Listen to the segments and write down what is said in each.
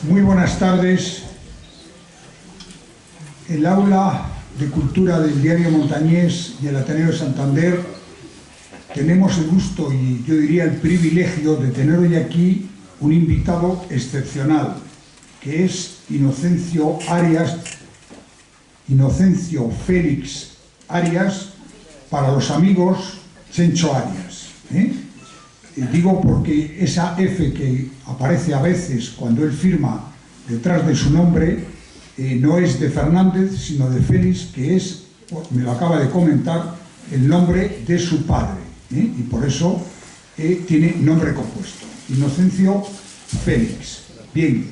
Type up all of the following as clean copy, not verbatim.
Muy buenas tardes. El aula de cultura del Diario Montañés y el Ateneo de Santander tenemos el gusto y yo diría el privilegio de tener hoy aquí un invitado excepcional, que es Inocencio Félix Arias, para los amigos Chencho Arias. Digo porque esa F que aparece a veces cuando él firma detrás de su nombre no es de Fernández, sino de Félix, que es, me lo acaba de comentar, el nombre de su padre, y por eso tiene nombre compuesto, Inocencio Félix. Bien,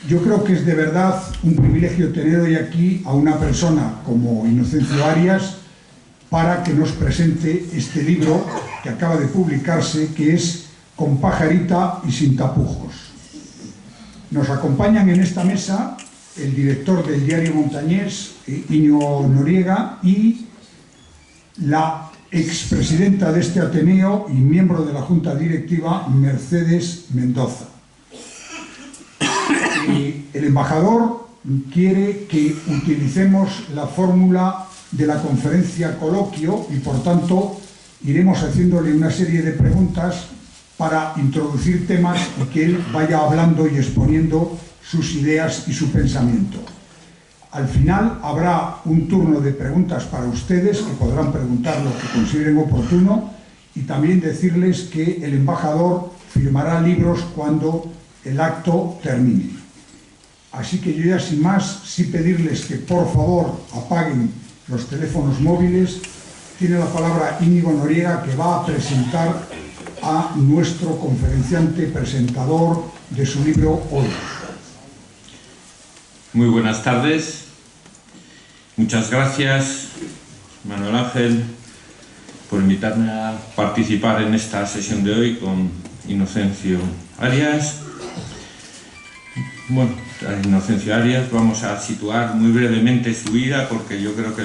yo creo que es de verdad un privilegio tener hoy aquí a una persona como Inocencio Arias para que nos presente este libro que acaba de publicarse, que es Con pajarita y sin tapujos. Nos acompañan en esta mesa el director del Diario Montañés, Íñigo Noriega, y la expresidenta de este Ateneo y miembro de la Junta Directiva, Mercedes Mendoza. El embajador quiere que utilicemos la fórmula de la conferencia coloquio y por tanto iremos haciéndole una serie de preguntas para introducir temas y que él vaya hablando y exponiendo sus ideas y su pensamiento. Al final habrá un turno de preguntas para ustedes, que podrán preguntar lo que consideren oportuno, y también decirles que el embajador firmará libros cuando el acto termine. Así que yo ya sin más, sí pedirles que por favor apaguen los teléfonos móviles. Tiene la palabra Íñigo Noriega, que va a presentar a nuestro conferenciante presentador de su libro hoy. Muy buenas tardes. Muchas gracias, Manuel Ángel, por invitarme a participar en esta sesión de hoy con Inocencio Arias. Bueno, a Inocencio Arias vamos a situar muy brevemente su vida, porque yo creo que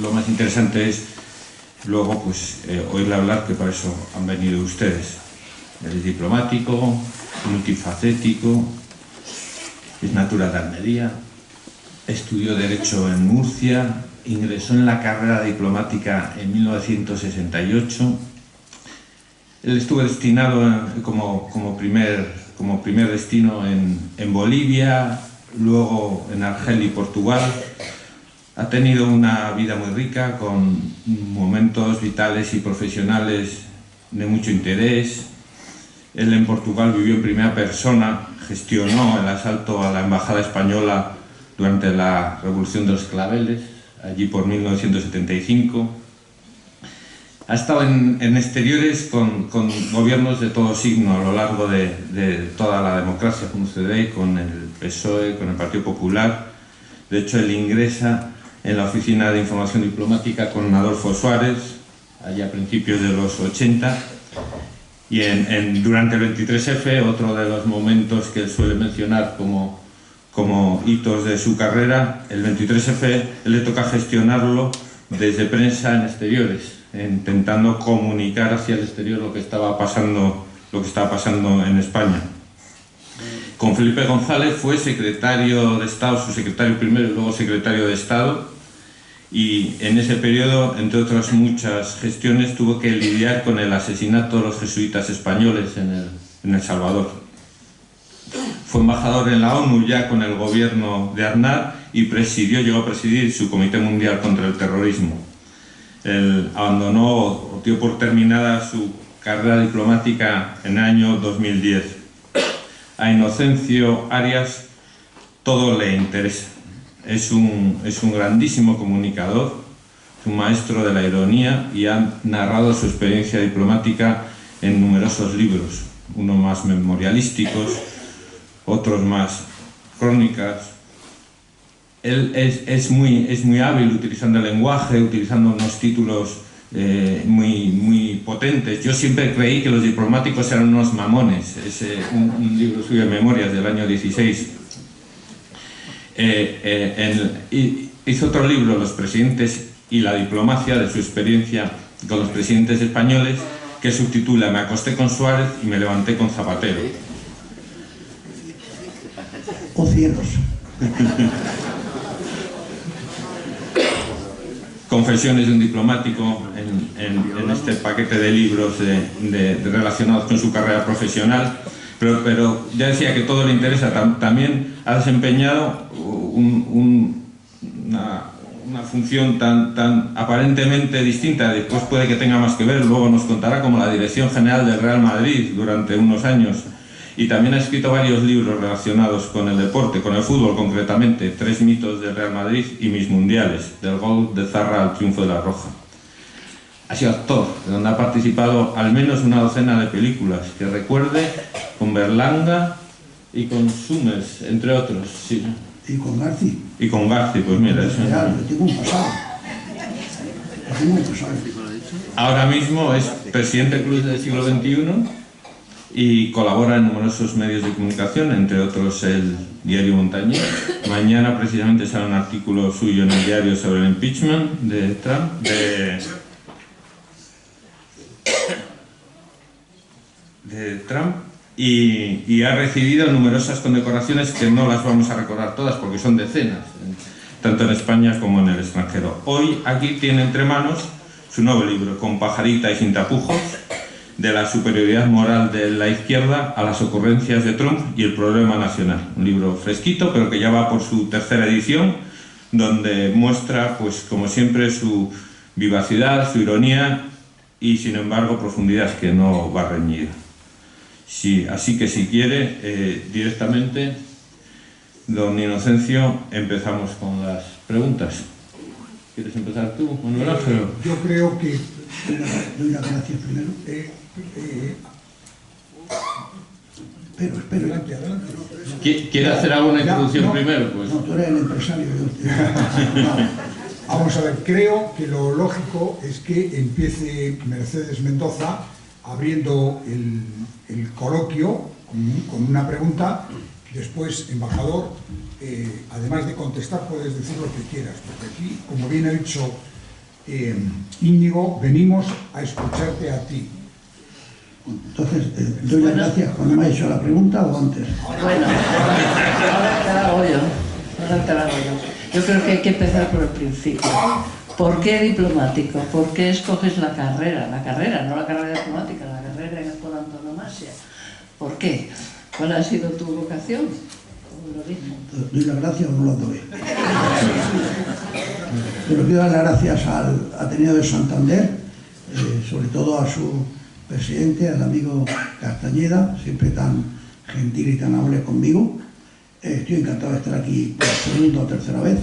lo más interesante es luego oírle hablar, que para eso han venido ustedes. Él es diplomático, multifacético, es natural de Almería, estudió Derecho en Murcia, ingresó en la carrera diplomática en 1968. Él estuvo destinado como primer destino en Bolivia, luego en Argelia y Portugal. Ha tenido una vida muy rica, con momentos vitales y profesionales de mucho interés. Él en Portugal vivió en primera persona, gestionó el asalto a la embajada española durante la Revolución de los Claveles, allí por 1975. Ha estado en exteriores con gobiernos de todo signo a lo largo de toda la democracia, como usted ve, con el PSOE, con el Partido Popular. De hecho, él ingresa en la Oficina de Información Diplomática con Adolfo Suárez, allá a principios de los 80, y durante el 23F, otro de los momentos que él suele mencionar como hitos de su carrera, el 23F, él le toca gestionarlo desde prensa en exteriores, intentando comunicar hacia el exterior lo que estaba pasando en España. Con Felipe González fue secretario de Estado, su secretario primero y luego secretario de Estado, y en ese periodo, entre otras muchas gestiones, tuvo que lidiar con el asesinato de los jesuitas españoles en El Salvador. Fue embajador en la ONU ya con el gobierno de Aznar y llegó a presidir su Comité Mundial contra el Terrorismo. Él abandonó o dio por terminada su carrera diplomática en el año 2010. A Inocencio Arias todo le interesa. Es un grandísimo comunicador, es un maestro de la ironía y ha narrado su experiencia diplomática en numerosos libros, unos más memorialísticos, otros más crónicas. Él es muy hábil utilizando el lenguaje, utilizando unos títulos muy potentes. Yo siempre creí que los diplomáticos eran unos mamones. Es un libro suyo de memorias del año 16. Hizo otro libro, Los presidentes y la diplomacia, de su experiencia con los presidentes españoles, que subtitula Me acosté con Suárez y me levanté con Zapatero. ¡Oh cielos! Confesiones de un diplomático en este paquete de libros relacionados con su carrera profesional, pero ya decía que todo le interesa. También ha desempeñado una función tan aparentemente distinta, después puede que tenga más que ver, luego nos contará, como la dirección general del Real Madrid durante unos años, y también ha escrito varios libros relacionados con el deporte, con el fútbol concretamente, 3 mitos del Real Madrid y mis mundiales, del gol de Zarra al triunfo de la Roja. Ha sido actor, donde ha participado al menos una docena de películas, que recuerde, con Berlanga y con Summers, entre otros. Sí. Y con Garci. Y con Garci, pues mira, eso. Yo tengo un pasado. Ahora mismo es presidente del Club del Siglo XXI y colabora en numerosos medios de comunicación, entre otros el diario Montañés. Mañana precisamente sale un artículo suyo en el diario sobre el impeachment de Trump, y ha recibido numerosas condecoraciones que no las vamos a recordar todas porque son decenas, tanto en España como en el extranjero. Hoy aquí tiene entre manos su nuevo libro, Con pajarita y sin tapujos, de la superioridad moral de la izquierda a las ocurrencias de Trump y el problema nacional. Un libro fresquito, pero que ya va por su 3ª edición, donde muestra, pues como siempre, su vivacidad, su ironía y, sin embargo, profundidad que no va reñida. Sí, así que si quiere, directamente, don Inocencio, empezamos con las preguntas. ¿Quieres empezar tú, Manuel Ángel? Yo creo que... Doy las gracias primero. Espero. Adelante. ¿Quiere hacer alguna introducción primero? Pues. No, tú eres el empresario. Vamos a ver, creo que lo lógico es que empiece Mercedes Mendoza abriendo el coloquio con una pregunta. Después, embajador, además de contestar, puedes decir lo que quieras, porque aquí, como bien ha dicho Íñigo, venimos a escucharte a ti. Entonces, doy las gracias cuando me ha hecho la pregunta o antes. Bueno, ahora te la hago yo. Yo creo que hay que empezar por el principio. ¿Por qué diplomático? ¿Por qué escoges la carrera? La carrera, no la carrera diplomática, la carrera por antonomasia. ¿Por qué? ¿Cuál ha sido tu vocación? Lo mismo. ¿Doy las gracias o no las doy? Pero quiero dar las gracias al Ateneo de Santander, sobre todo a su presidente, al amigo Castañeda, siempre tan gentil y tan amable conmigo. Estoy encantado de estar aquí por 2ª o 3ª vez.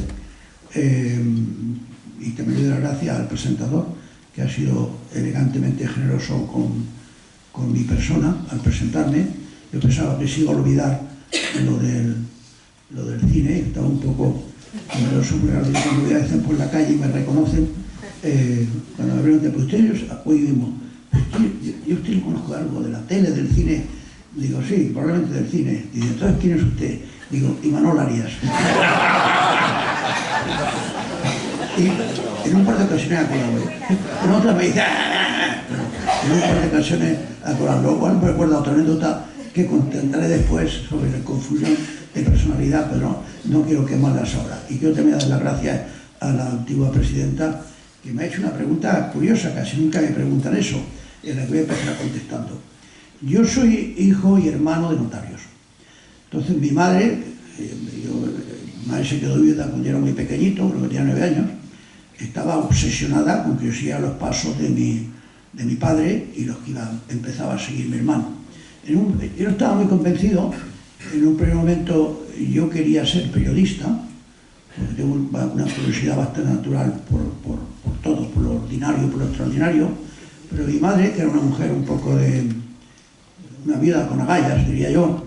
Y también le doy las gracias al presentador, que ha sido elegantemente generoso con mi persona al presentarme. Yo pensaba que se iba a olvidar lo del cine, estaba un poco numeroso, porque cuando voy a veces por la calle y me reconocen, cuando me preguntan, pues ustedes, hoy mismo, yo usted lo conozco algo de la tele, del cine. Digo, sí, probablemente del cine. Dice, entonces, ¿quién es usted? Digo, Imanol Arias. Y en un par de ocasiones ha colado. En otra me dice, en un par de ocasiones ha colado. Luego me recuerda otra anécdota que contentaré después sobre la confusión de personalidad, pero no quiero quemarlas ahora. Y quiero también dar las gracias a la antigua presidenta, que me ha hecho una pregunta curiosa, casi nunca me preguntan eso, en la que voy a empezar contestando. Yo soy hijo y hermano de notarios. Entonces mi madre, mi madre se quedó viuda cuando yo era muy pequeñito, creo que tenía 9 años, estaba obsesionada con que yo siguiera los pasos de mi padre y los que empezaba a seguir mi hermano. Yo no estaba muy convencido. En un primer momento yo quería ser periodista, porque tengo una curiosidad bastante natural por todo, por lo ordinario, por lo extraordinario, pero mi madre, que era una mujer un poco de una viuda con agallas, diría yo,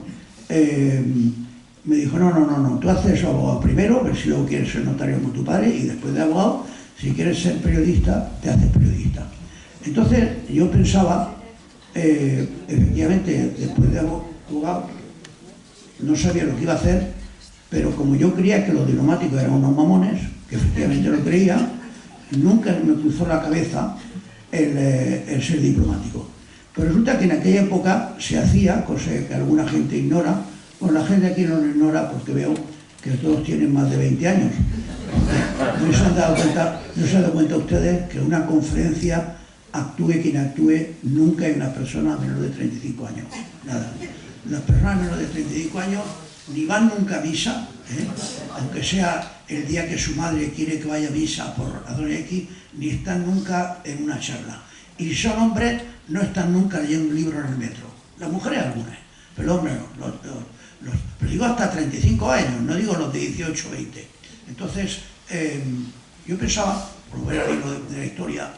me dijo, no, tú haces eso abogado primero, a ver si luego quieres ser notario como tu padre, y después de abogado, si quieres ser periodista, te haces periodista. Entonces yo pensaba, efectivamente, después de abogado, no sabía lo que iba a hacer, pero como yo creía que los diplomáticos eran unos mamones, que efectivamente lo creía, nunca me cruzó la cabeza el ser diplomático. Pero resulta que en aquella época se hacía, cosa que alguna gente ignora, bueno, la gente aquí no lo ignora porque veo que todos tienen más de 20 años. ¿No se han dado cuenta ustedes que una conferencia, actúe quien actúe, nunca hay una persona menor de 35 años? Nada. Las personas menores de 35 años ni van nunca a misa, aunque sea el día que su madre quiere que vaya a misa por razón X, ni están nunca en una charla. Y si son hombres, no están nunca leyendo un libro en el metro. Las mujeres algunas, pero los hombres no. Pero digo hasta 35 años, no digo los de 18 o 20. Entonces, yo pensaba, por volver al libro de la historia,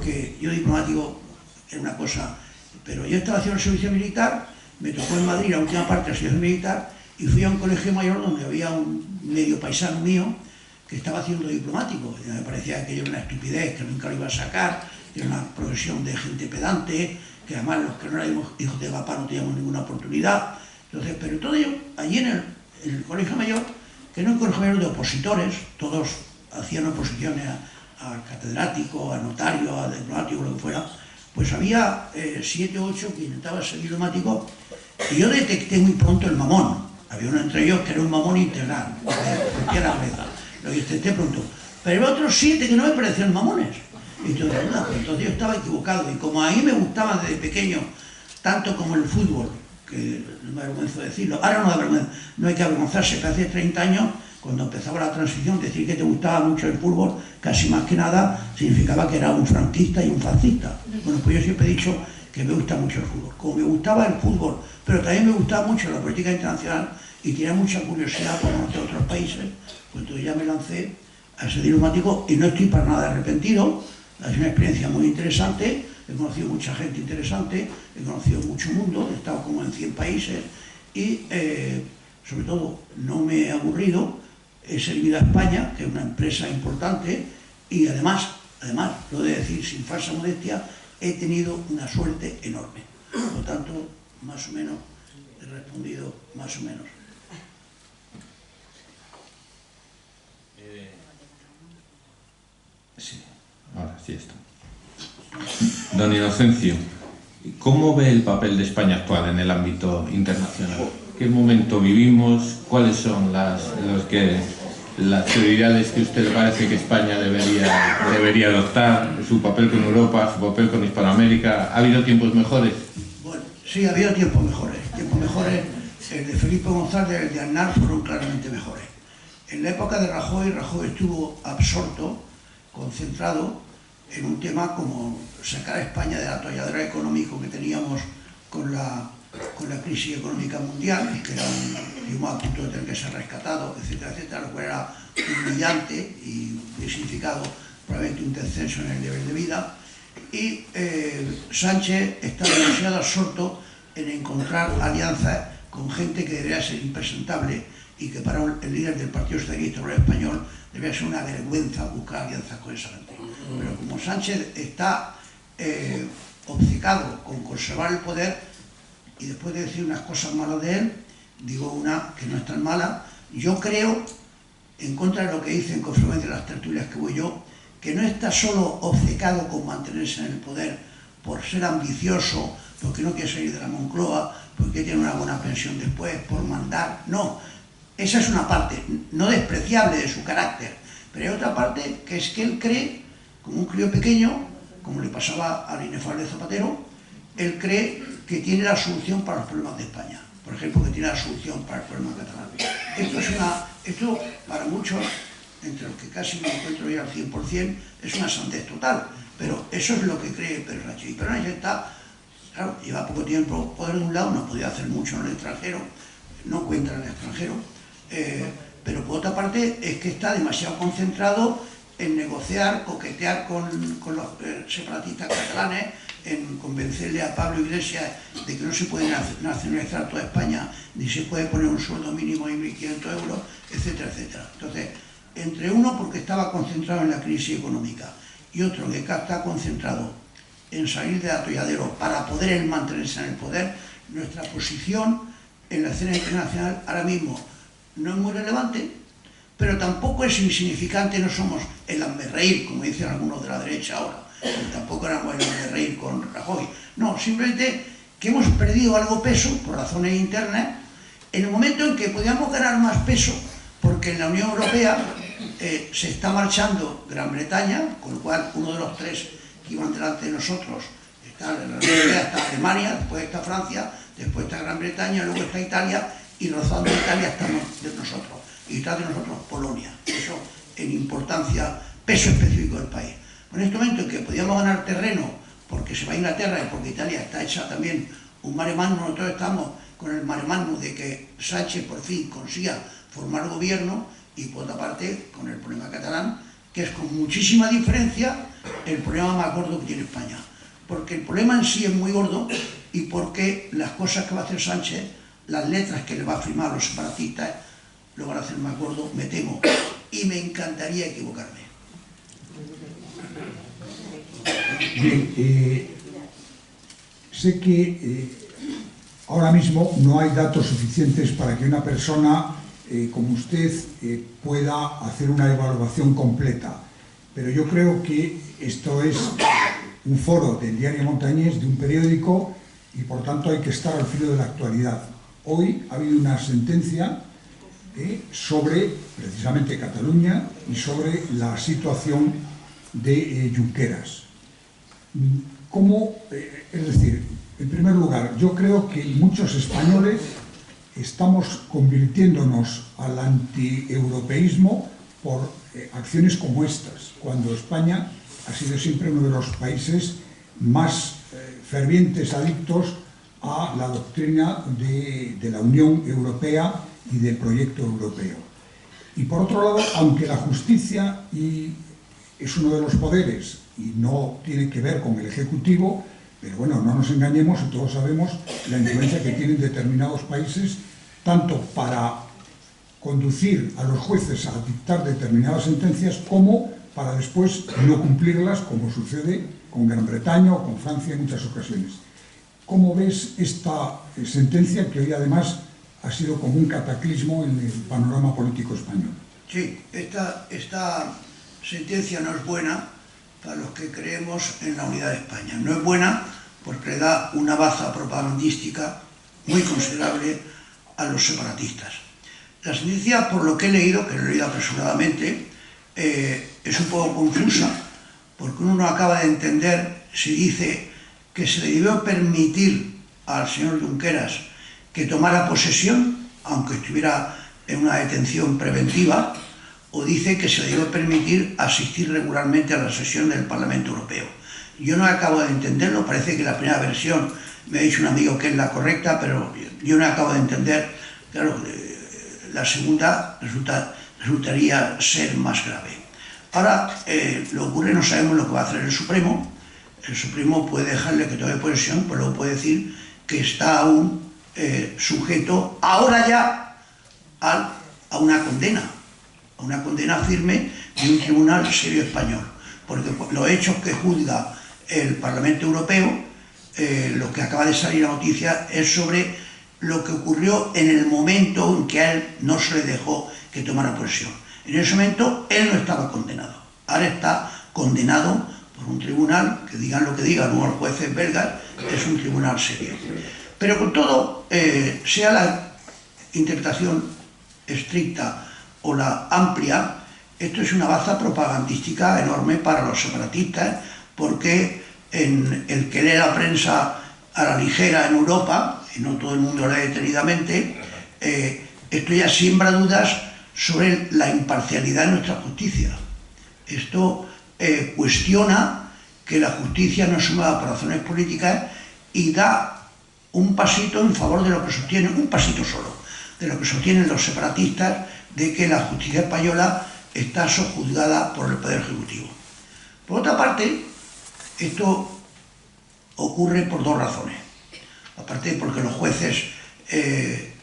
que yo diplomático era una cosa, pero yo estaba haciendo el servicio militar, me tocó en Madrid la última parte del servicio militar, y fui a un colegio mayor donde había un medio paisano mío que estaba haciendo diplomático. Y me parecía que era una estupidez, que nunca lo iba a sacar, que era una profesión de gente pedante, que además los que no éramos hijos de papá no teníamos ninguna oportunidad. Entonces, pero todo ello, allí en el colegio mayor, que era un colegio mayor de opositores, todos hacían oposiciones a catedrático, a notario, a diplomático, lo que fuera, pues había 7 o 8 que intentaban ser diplomáticos, y yo detecté muy pronto el mamón. Había uno entre ellos que era un mamón integral, que era cabeza. Lo detecté pronto. Pero había otros 7 que no me parecían mamones. Y yo, entonces yo estaba equivocado. Y como a mí me gustaba desde pequeño, tanto como el fútbol, que no me avergüenzo de decirlo, ahora no da vergüenza, no hay que avergonzarse, pero hace 30 años, cuando empezaba la transición, decir que te gustaba mucho el fútbol, casi más que nada, significaba que era un franquista y un fascista. Bueno, pues yo siempre he dicho que me gusta mucho el fútbol. Como me gustaba el fútbol, pero también me gustaba mucho la política internacional y tenía mucha curiosidad por conocer otros países, pues entonces ya me lancé a ser diplomático y no estoy para nada arrepentido. Ha sido una experiencia muy interesante, he conocido mucha gente interesante, he conocido mucho mundo, he estado como en 100 países y sobre todo no me he aburrido, he servido a España, que es una empresa importante, y además, lo he de decir sin falsa modestia, he tenido una suerte enorme. Por lo tanto, más o menos, he respondido más o menos. Sí, ahora sí está. Don Inocencio, ¿cómo ve el papel de España actual en el ámbito internacional? ¿Qué momento vivimos? ¿Cuáles son las prioridades que a usted le parece que España debería adoptar? ¿Su papel con Europa, su papel con Hispanoamérica? ¿Ha habido tiempos mejores? Bueno, sí, ha habido tiempos mejores. El de Felipe González, el de Aznar fueron claramente mejores. En la época de Rajoy estuvo absorto, concentrado en un tema como sacar a España del atolladero económico que teníamos con la crisis económica mundial, que era a punto de tener que ser rescatado, etcétera, etcétera, lo cual era humillante y significado probablemente un descenso en el nivel de vida. Y Sánchez está demasiado absorto en encontrar alianzas con gente que debería ser impresentable y que para el líder del Partido Socialista Obrero Español debería ser una vergüenza buscar alianzas con esa gente. Pero como Sánchez está obcecado con conservar el poder, y después de decir unas cosas malas de él, digo una que no es tan mala, yo creo, en contra de lo que dicen con frecuencia las tertulias que voy yo, que no está solo obcecado con mantenerse en el poder por ser ambicioso, porque no quiere salir de la Moncloa, porque tiene una buena pensión después, por mandar, no. Esa es una parte no despreciable de su carácter, pero hay otra parte que es que él cree, como un crío pequeño, como le pasaba al inefable Zapatero, él cree que tiene la solución para los problemas de España. Por ejemplo, que tiene la solución para el problema catalán. Esto para muchos, entre los que casi me encuentro yo al 100%, es una sandez total. Pero eso es lo que cree Pedro Sánchez. Y Pedro Sánchez está, claro, lleva poco tiempo poder de un lado, no podía hacer mucho en el extranjero, no cuenta en el extranjero, pero por otra parte es que está demasiado concentrado en negociar, coquetear con los separatistas catalanes, en convencerle a Pablo Iglesias de que no se puede nacionalizar toda España, ni se puede poner un sueldo mínimo de 1.500 euros, etcétera, etcétera. Entonces, entre uno porque estaba concentrado en la crisis económica y otro que está concentrado en salir del atolladero para poder él mantenerse en el poder, nuestra posición en la escena internacional ahora mismo no es muy relevante, pero tampoco es insignificante, no somos el hazmerreír, como dicen algunos de la derecha ahora. tampoco era bueno de reír con Rajoy. No, simplemente que hemos perdido algo peso por razones internas en el momento en que podíamos ganar más peso, porque en la Unión Europea se está marchando Gran Bretaña, con lo cual uno de los tres que iban delante de nosotros está en la Unión Europea, está Alemania, después está Francia, después está Gran Bretaña, luego está Italia, y rozando Italia estamos de nosotros, y está de nosotros Polonia. Eso en importancia, peso específico del país. En este momento en que podíamos ganar terreno porque se va a Inglaterra y porque Italia está hecha también un mare magnum, nosotros estamos con el mare magnum de que Sánchez por fin consiga formar gobierno, y por otra parte con el problema catalán, que es con muchísima diferencia el problema más gordo que tiene España, porque el problema en sí es muy gordo, y porque las cosas que va a hacer Sánchez, las letras que le va a firmar a los separatistas, lo van a hacer más gordo, me temo, y me encantaría equivocarme. Bien, sé que ahora mismo no hay datos suficientes para que una persona como usted pueda hacer una evaluación completa, pero yo creo que esto es un foro del diario Montañés, de un periódico, y por tanto hay que estar al filo de la actualidad. Hoy ha habido una sentencia sobre precisamente Cataluña y sobre la situación de Junqueras. ¿Cómo? Es decir, en primer lugar, yo creo que muchos españoles estamos convirtiéndonos al antieuropeísmo por acciones como estas, cuando España ha sido siempre uno de los países más fervientes adictos a la doctrina de la Unión Europea y del proyecto europeo. Y por otro lado, aunque la justicia es uno de los poderes y no tiene que ver con el Ejecutivo, pero bueno, no nos engañemos, y todos sabemos la influencia que tienen determinados países, tanto para conducir a los jueces a dictar determinadas sentencias, como para después no cumplirlas, como sucede con Gran Bretaña o con Francia en muchas ocasiones. ¿Cómo ves esta sentencia, que hoy además ha sido como un cataclismo en el panorama político español? Sí, esta sentencia no es buena para los que creemos en la unidad de España. No es buena porque le da una baza propagandística muy considerable a los separatistas. La sentencia, por lo que he leído, que lo he leído apresuradamente, es un poco confusa, porque uno no acaba de entender si dice que se le debió permitir al señor Junqueras que tomara posesión, aunque estuviera en una detención preventiva, o dice que se le debió permitir asistir regularmente a la sesión del Parlamento Europeo. Yo no acabo de entenderlo, parece que la primera versión me ha dicho un amigo que es la correcta, pero yo no acabo de entender. Claro, la segunda resultaría ser más grave. Ahora, lo que ocurre, no sabemos lo que va a hacer el Supremo. El Supremo puede dejarle que tome posesión, pero luego puede decir que está aún sujeto, ahora ya, a una condena firme de un tribunal serio español, porque los hechos que juzga el Parlamento Europeo, lo que acaba de salir la noticia, es sobre lo que ocurrió en el momento en que a él no se le dejó que tomara posesión. En ese momento él no estaba condenado, ahora está condenado por un tribunal, que digan lo que digan, unos jueces belgas, es un tribunal serio. Pero con todo, sea la interpretación estricta o la amplia, esto es una baza propagandística enorme para los separatistas, porque en el que lee la prensa a la ligera en Europa, y no todo el mundo lee detenidamente, esto ya siembra dudas sobre la imparcialidad de nuestra justicia. Esto cuestiona que la justicia no se mueva por razones políticas y da un pasito en favor de lo que sostienen, un pasito solo, de lo que sostienen los separatistas, de que la justicia española está sojuzgada por el Poder Ejecutivo. Por otra parte, esto ocurre por dos razones. Aparte porque los jueces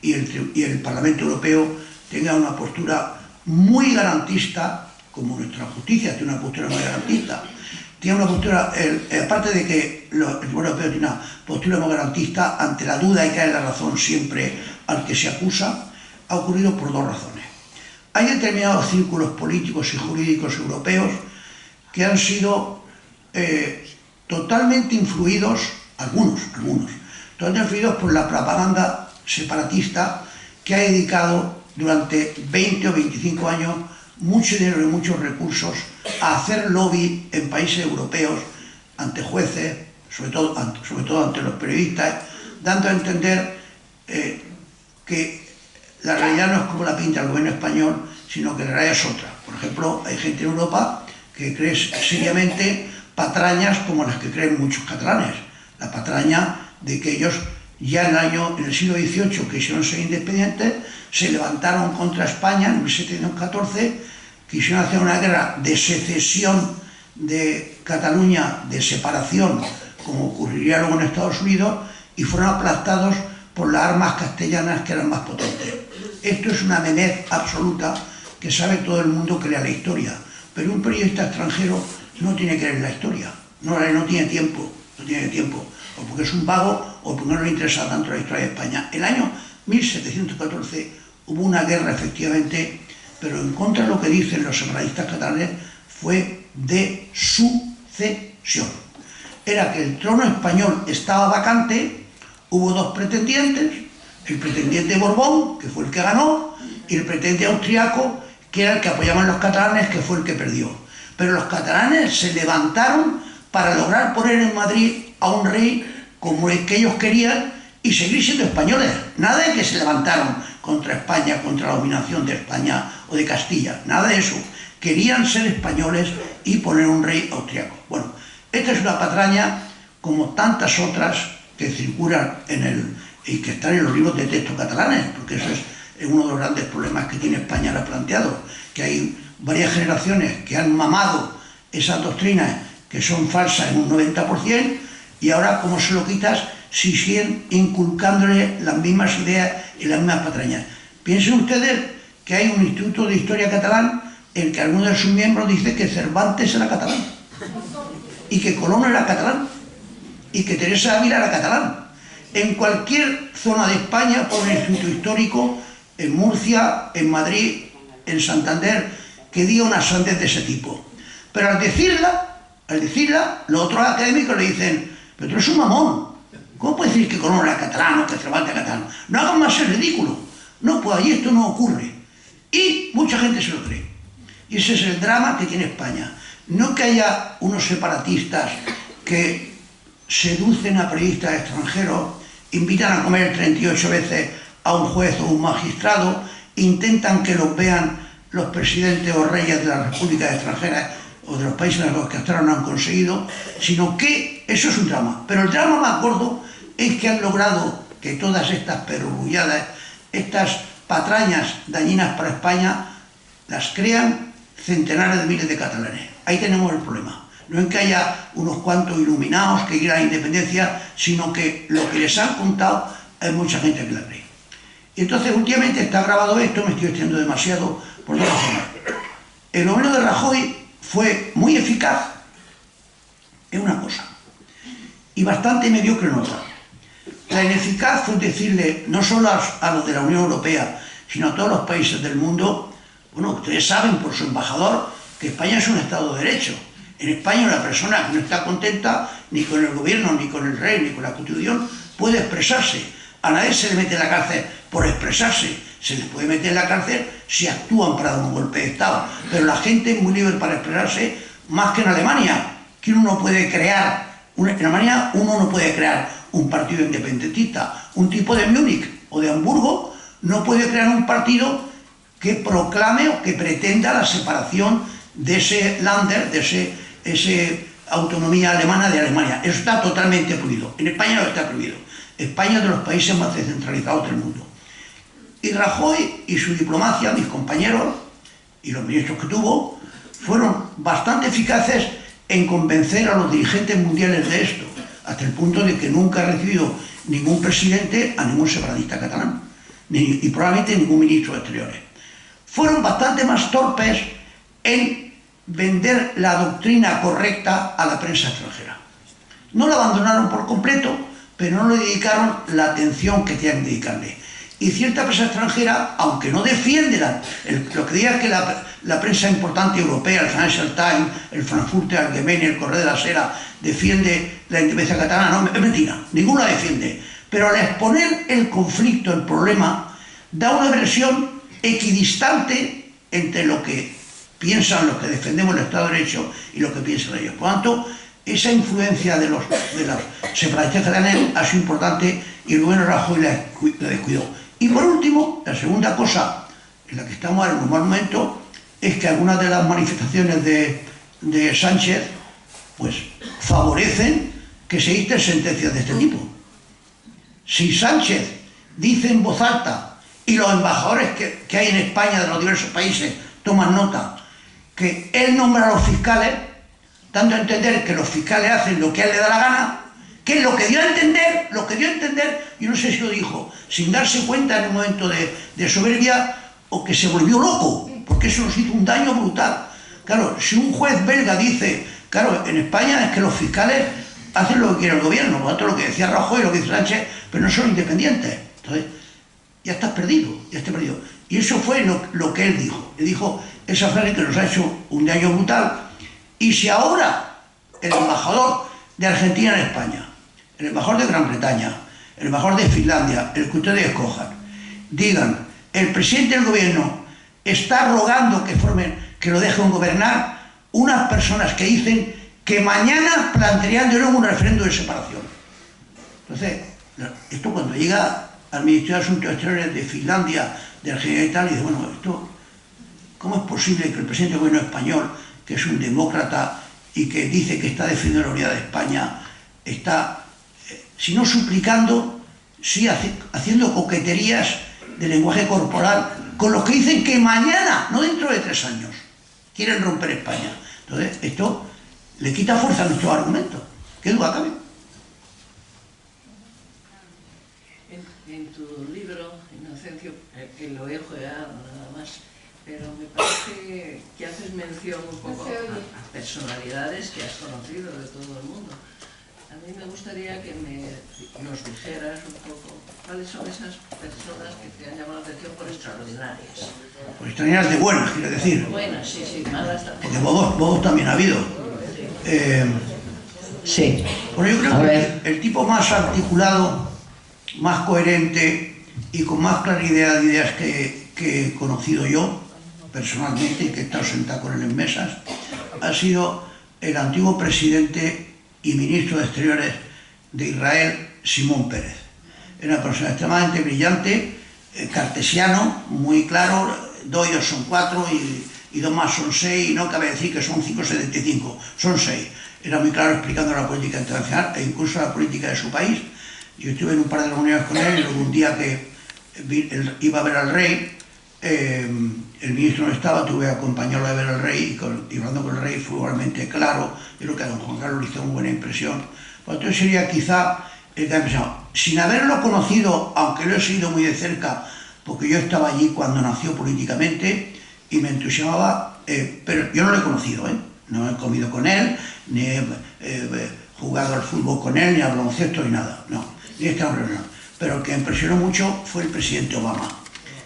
y el Parlamento Europeo tengan una postura muy garantista, como nuestra justicia tiene una postura muy garantista. Tiene una postura, aparte de que el Tribunal Europeo tiene una postura muy garantista, ante la duda hay que dar la razón siempre al que se acusa, ha ocurrido por dos razones. Hay determinados círculos políticos y jurídicos europeos que han sido totalmente influidos, algunos, totalmente influidos por la propaganda separatista que ha dedicado durante 20 o 25 años mucho dinero y muchos recursos a hacer lobby en países europeos ante jueces, sobre todo ante los periodistas, dando a entender que la realidad no es como la pinta el gobierno español, sino que la realidad es otra. Por ejemplo, hay gente en Europa que cree seriamente patrañas como las que creen muchos catalanes. La patraña de que ellos ya en el siglo XVIII quisieron ser independientes, se levantaron contra España en 1714, quisieron hacer una guerra de secesión de Cataluña, de separación, como ocurriría luego en Estados Unidos, y fueron aplastados por las armas castellanas que eran más potentes. Esto es una memez absoluta que sabe todo el mundo que lea la historia, pero un periodista extranjero no tiene que leer la historia, no tiene tiempo, o porque es un vago o porque no le interesa tanto la historia de España. El año 1714 hubo una guerra efectivamente, pero en contra de lo que dicen los separatistas catalanes fue de sucesión. Era que el trono español estaba vacante, hubo dos pretendientes, el pretendiente Borbón, que fue el que ganó, y el pretendiente austriaco, que era el que apoyaban los catalanes, que fue el que perdió. Pero los catalanes se levantaron para lograr poner en Madrid a un rey como el que ellos querían y seguir siendo españoles. Nada de que se levantaron contra España, contra la dominación de España o de Castilla, nada de eso. Querían ser españoles y poner un rey austriaco. Bueno, esta es una patraña como tantas otras que circulan y que están en los libros de texto catalanes, porque eso es uno de los grandes problemas que tiene España ahora planteado, que hay varias generaciones que han mamado esas doctrinas que son falsas en un 90%, y ahora, como se lo quitas, si siguen inculcándole las mismas ideas y las mismas patrañas. Piensen ustedes que hay un instituto de historia catalán en que alguno de sus miembros dice que Cervantes era catalán, y que Colón era catalán, y que Teresa Ávila era catalán. En cualquier zona de España, por el instituto histórico, en Murcia, en Madrid, en Santander, que diga una sandez de ese tipo. Pero al decirla, los otros académicos le dicen: pero tú eres un mamón, ¿cómo puedes decir que Colón era catalán o que Cervantes era catalán? No hagan más el ridículo. No, pues allí esto no ocurre. Y mucha gente se lo cree. Y ese es el drama que tiene España. No que haya unos separatistas que seducen a periodistas extranjeros, invitan a comer 38 veces a un juez o un magistrado, intentan que los vean los presidentes o reyes de las repúblicas extranjeras o de los países en los que hasta ahora no han conseguido, sino que eso es un drama. Pero el drama más gordo es que han logrado que todas estas perogrulladas, estas patrañas dañinas para España, las crean centenares de miles de catalanes. Ahí tenemos el problema. No es que haya unos cuantos iluminados que quieran la independencia, sino que lo que les han contado hay mucha gente que la cree. Y entonces últimamente está grabado esto, me estoy extendiendo demasiado por dos razones. El gobierno de Rajoy fue muy eficaz en una cosa y bastante mediocre en otra. La ineficaz fue decirle, no solo a los de la Unión Europea, sino a todos los países del mundo: bueno, ustedes saben por su embajador que España es un Estado de Derecho. En España una persona que no está contenta ni con el gobierno, ni con el rey, ni con la Constitución, puede expresarse. A nadie se le mete en la cárcel por expresarse. Se les puede meter en la cárcel si actúan para dar un golpe de Estado. Pero la gente es muy libre para expresarse, más que en Alemania, que uno no puede crear. En Alemania uno no puede crear un partido independentista. Un tipo de Múnich o de Hamburgo no puede crear un partido que proclame o que pretenda la separación de ese Länder, de esa autonomía alemana de Alemania. Eso está totalmente prohibido. En España no está prohibido. España es de los países más descentralizados del mundo. Y Rajoy y su diplomacia, mis compañeros y los ministros que tuvo, fueron bastante eficaces en convencer a los dirigentes mundiales de esto, hasta el punto de que nunca ha recibido ningún presidente a ningún separatista catalán, y probablemente ningún ministro de Exteriores. Fueron bastante más torpes en vender la doctrina correcta a la prensa extranjera. No la abandonaron por completo, pero no le dedicaron la atención que tenían que dedicarle. y cierta prensa extranjera, aunque no defiende lo que diga que la prensa importante europea, el Financial Times, el Frankfurter Allgemeine, el Correo de la Sera, defiende la independencia catalana, no, es mentira, ninguno la defiende. Pero al exponer el conflicto, el problema, da una versión equidistante entre lo que piensan los que defendemos el Estado de Derecho y lo que piensan ellos. Por lo tanto, esa influencia de los separatistas catalanes ha sido importante y el gobierno Rajoy la descuidó. Y por último, la segunda cosa en la que estamos en un mal momento es que algunas de las manifestaciones de Sánchez pues favorecen que se dicten sentencias de este tipo. Si Sánchez dice en voz alta y los embajadores que hay en España de los diversos países toman nota, que él nombra a los fiscales, dando a entender que los fiscales hacen lo que a él le da la gana, que es lo que dio a entender, yo no sé si lo dijo sin darse cuenta en un momento de soberbia o que se volvió loco, porque eso nos hizo un daño brutal. Claro, si un juez belga dice, claro, en España es que los fiscales hacen lo que quiere el gobierno, por lo tanto lo que decía Rajoy y lo que dice Sánchez, pero no son independientes. Entonces, ya estás perdido, Y eso fue lo que él dijo. Él dijo esa frase que nos ha hecho un daño brutal. Y si ahora el embajador de Argentina en España, el embajador de Gran Bretaña, el embajador de Finlandia, el que ustedes escojan, digan, el presidente del gobierno está rogando que lo dejen gobernar unas personas que dicen que mañana plantearían de nuevo un referéndum de separación. Entonces, esto cuando llega al Ministerio de Asuntos Exteriores de Finlandia, de Argentina y tal, y dice, bueno, esto, ¿cómo es posible que el presidente del gobierno español, que es un demócrata y que dice que está defendiendo la unidad de España, está, si no suplicando, sí haciendo coqueterías de lenguaje corporal con los que dicen que mañana, no dentro de 3 años, quieren romper España? Entonces, esto le quita fuerza a nuestros argumentos. ¿Qué duda cabe? En tu libro, Inocencio, lo he ojeado nada más, pero me parece que haces mención un poco a personalidades que has conocido de todo el mundo. A mí me gustaría que nos dijeras un poco cuáles son esas personas que te han llamado la atención por extraordinarias. Por extraordinarias de buenas, quiero decir. Buenas, sí, malas también. Porque bodos también ha habido. Sí. Bueno, yo creo que el tipo más articulado, más coherente y con más claridad de ideas que he conocido yo, personalmente, y que he estado sentado con él en mesas, ha sido el antiguo presidente y ministro de Exteriores de Israel, Simón Pérez. Era una persona extremadamente brillante, cartesiano, muy claro, 2 y 2 son 4 y 2 más son 6, y no cabe decir que son 5,75, son 6. Era muy claro explicando la política internacional e incluso la política de su país. Yo estuve en un par de reuniones con él, y luego un día que iba a ver al rey, el ministro no estaba, tuve que acompañarlo a ver al rey, y hablando con el rey fue realmente claro. Yo creo que a don Juan Carlos le hizo una buena impresión. Por lo tanto, sería quizá el que ha empezado. Sin haberlo conocido, aunque lo he seguido muy de cerca, porque yo estaba allí cuando nació políticamente y me entusiasmaba, pero yo no lo he conocido, no he comido con él, ni he jugado al fútbol con él, ni al baloncesto, ni nada, no, ni he estado en reunión. Pero el que me impresionó mucho fue el presidente Obama.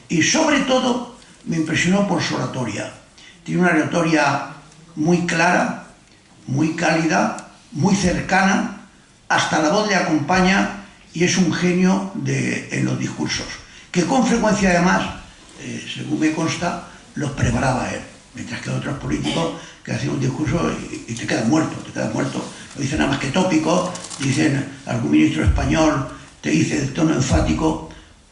Y sobre todo me impresionó por su oratoria. Tiene una oratoria muy clara, muy cálida, muy cercana, hasta la voz le acompaña y es un genio en los discursos, que con frecuencia además, según me consta, los preparaba él, mientras que otros políticos que hacen un discurso y te quedas muerto, no dicen nada más que tópicos, dicen, algún ministro español te dice de tono enfático,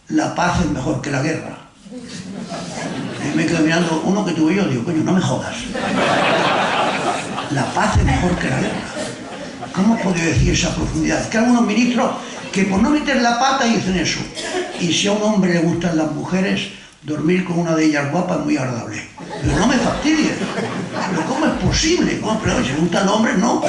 la paz es mejor que la guerra. Y me quedo mirando uno que tuve yo, digo, coño, no me jodas. La paz es mejor que la guerra. ¿Cómo has podido decir esa profundidad? Es que algunos ministros que por no meter la pata dicen eso. Y si a un hombre le gustan las mujeres, dormir con una de ellas guapa es muy agradable. Pero no me fastidies. ¿Pero cómo es posible? ¿Cómo? Pero si le gustan los hombres, no.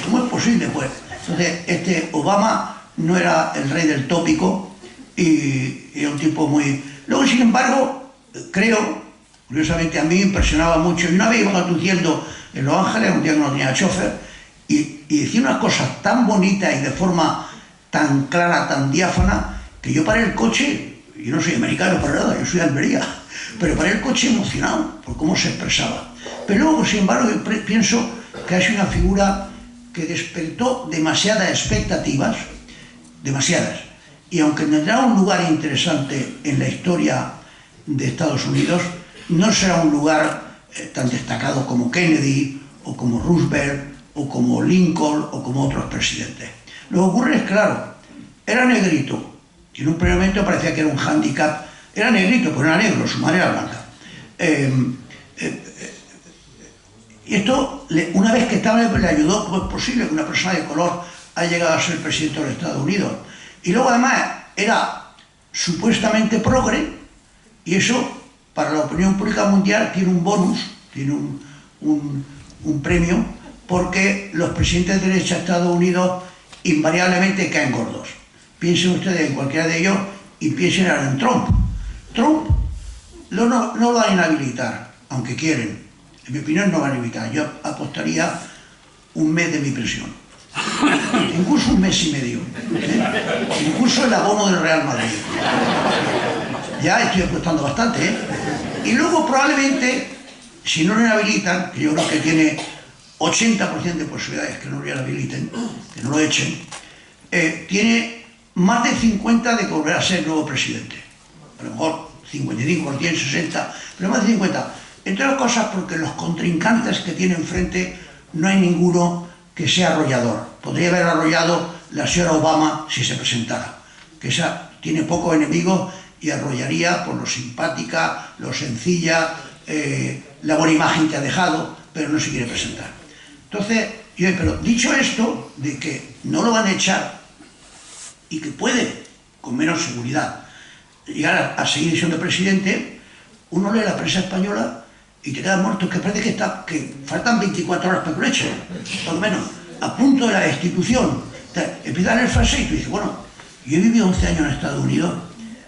¿Cómo es posible? Pues, entonces, Obama no era el rey del tópico y era un tipo muy... Luego, sin embargo, creo, curiosamente a mí me impresionaba mucho, y una vez iba conduciendo en Los Ángeles, un día que no tenía chofer, y decía unas cosas tan bonitas y de forma tan clara, tan diáfana, que yo paré el coche, y yo no soy americano para nada, yo soy de Almería, pero paré el coche emocionado por cómo se expresaba. Pero luego, sin embargo, yo pienso que ha sido una figura que despertó demasiadas expectativas, demasiadas, y aunque tendrá un lugar interesante en la historia de Estados Unidos, no será un lugar tan destacado como Kennedy, o como Roosevelt, o como Lincoln, o como otros presidentes. Lo que ocurre es, claro, era negrito, y en un primer momento parecía que era un hándicap, era negrito, pero era negro, su madre era blanca. Y esto, una vez que estaba, le ayudó, como es posible que una persona de color haya llegado a ser presidente de los Estados Unidos. Y luego, además, era supuestamente progre, y eso, para la opinión pública mundial, tiene un bonus, tiene un premio, porque los presidentes de derecha de Estados Unidos invariablemente caen gordos. Piensen ustedes en cualquiera de ellos y piensen ahora en Trump. Trump no lo van a inhabilitar, aunque quieren. En mi opinión no van a inhabilitar. Yo apostaría un mes de mi prisión. Incluso un mes y medio. Incluso el abono del Real Madrid. Ya estoy apostando bastante, ¿eh? Y luego probablemente, si no lo inhabilitan, que yo creo que tiene 80% de posibilidades que no lo inhabiliten, que no lo echen, tiene más de 50 de volver a ser nuevo presidente. A lo mejor 55, tiene 60, pero más de 50. Entre otras cosas porque los contrincantes que tiene enfrente no hay ninguno que sea arrollador. Podría haber arrollado la señora Obama si se presentara, que esa tiene pocos enemigos y arrollaría por lo simpática, lo sencilla, la buena imagen que ha dejado, pero no se quiere presentar. Entonces, pero dicho esto, de que no lo van a echar y que puede, con menos seguridad, llegar a seguir siendo presidente, uno lee la prensa española y te quedas muerto, que parece que faltan 24 horas para que lo echen, por lo menos, a punto de la destitución. Empieza a leer frase y tú dices, bueno, yo he vivido 11 años en Estados Unidos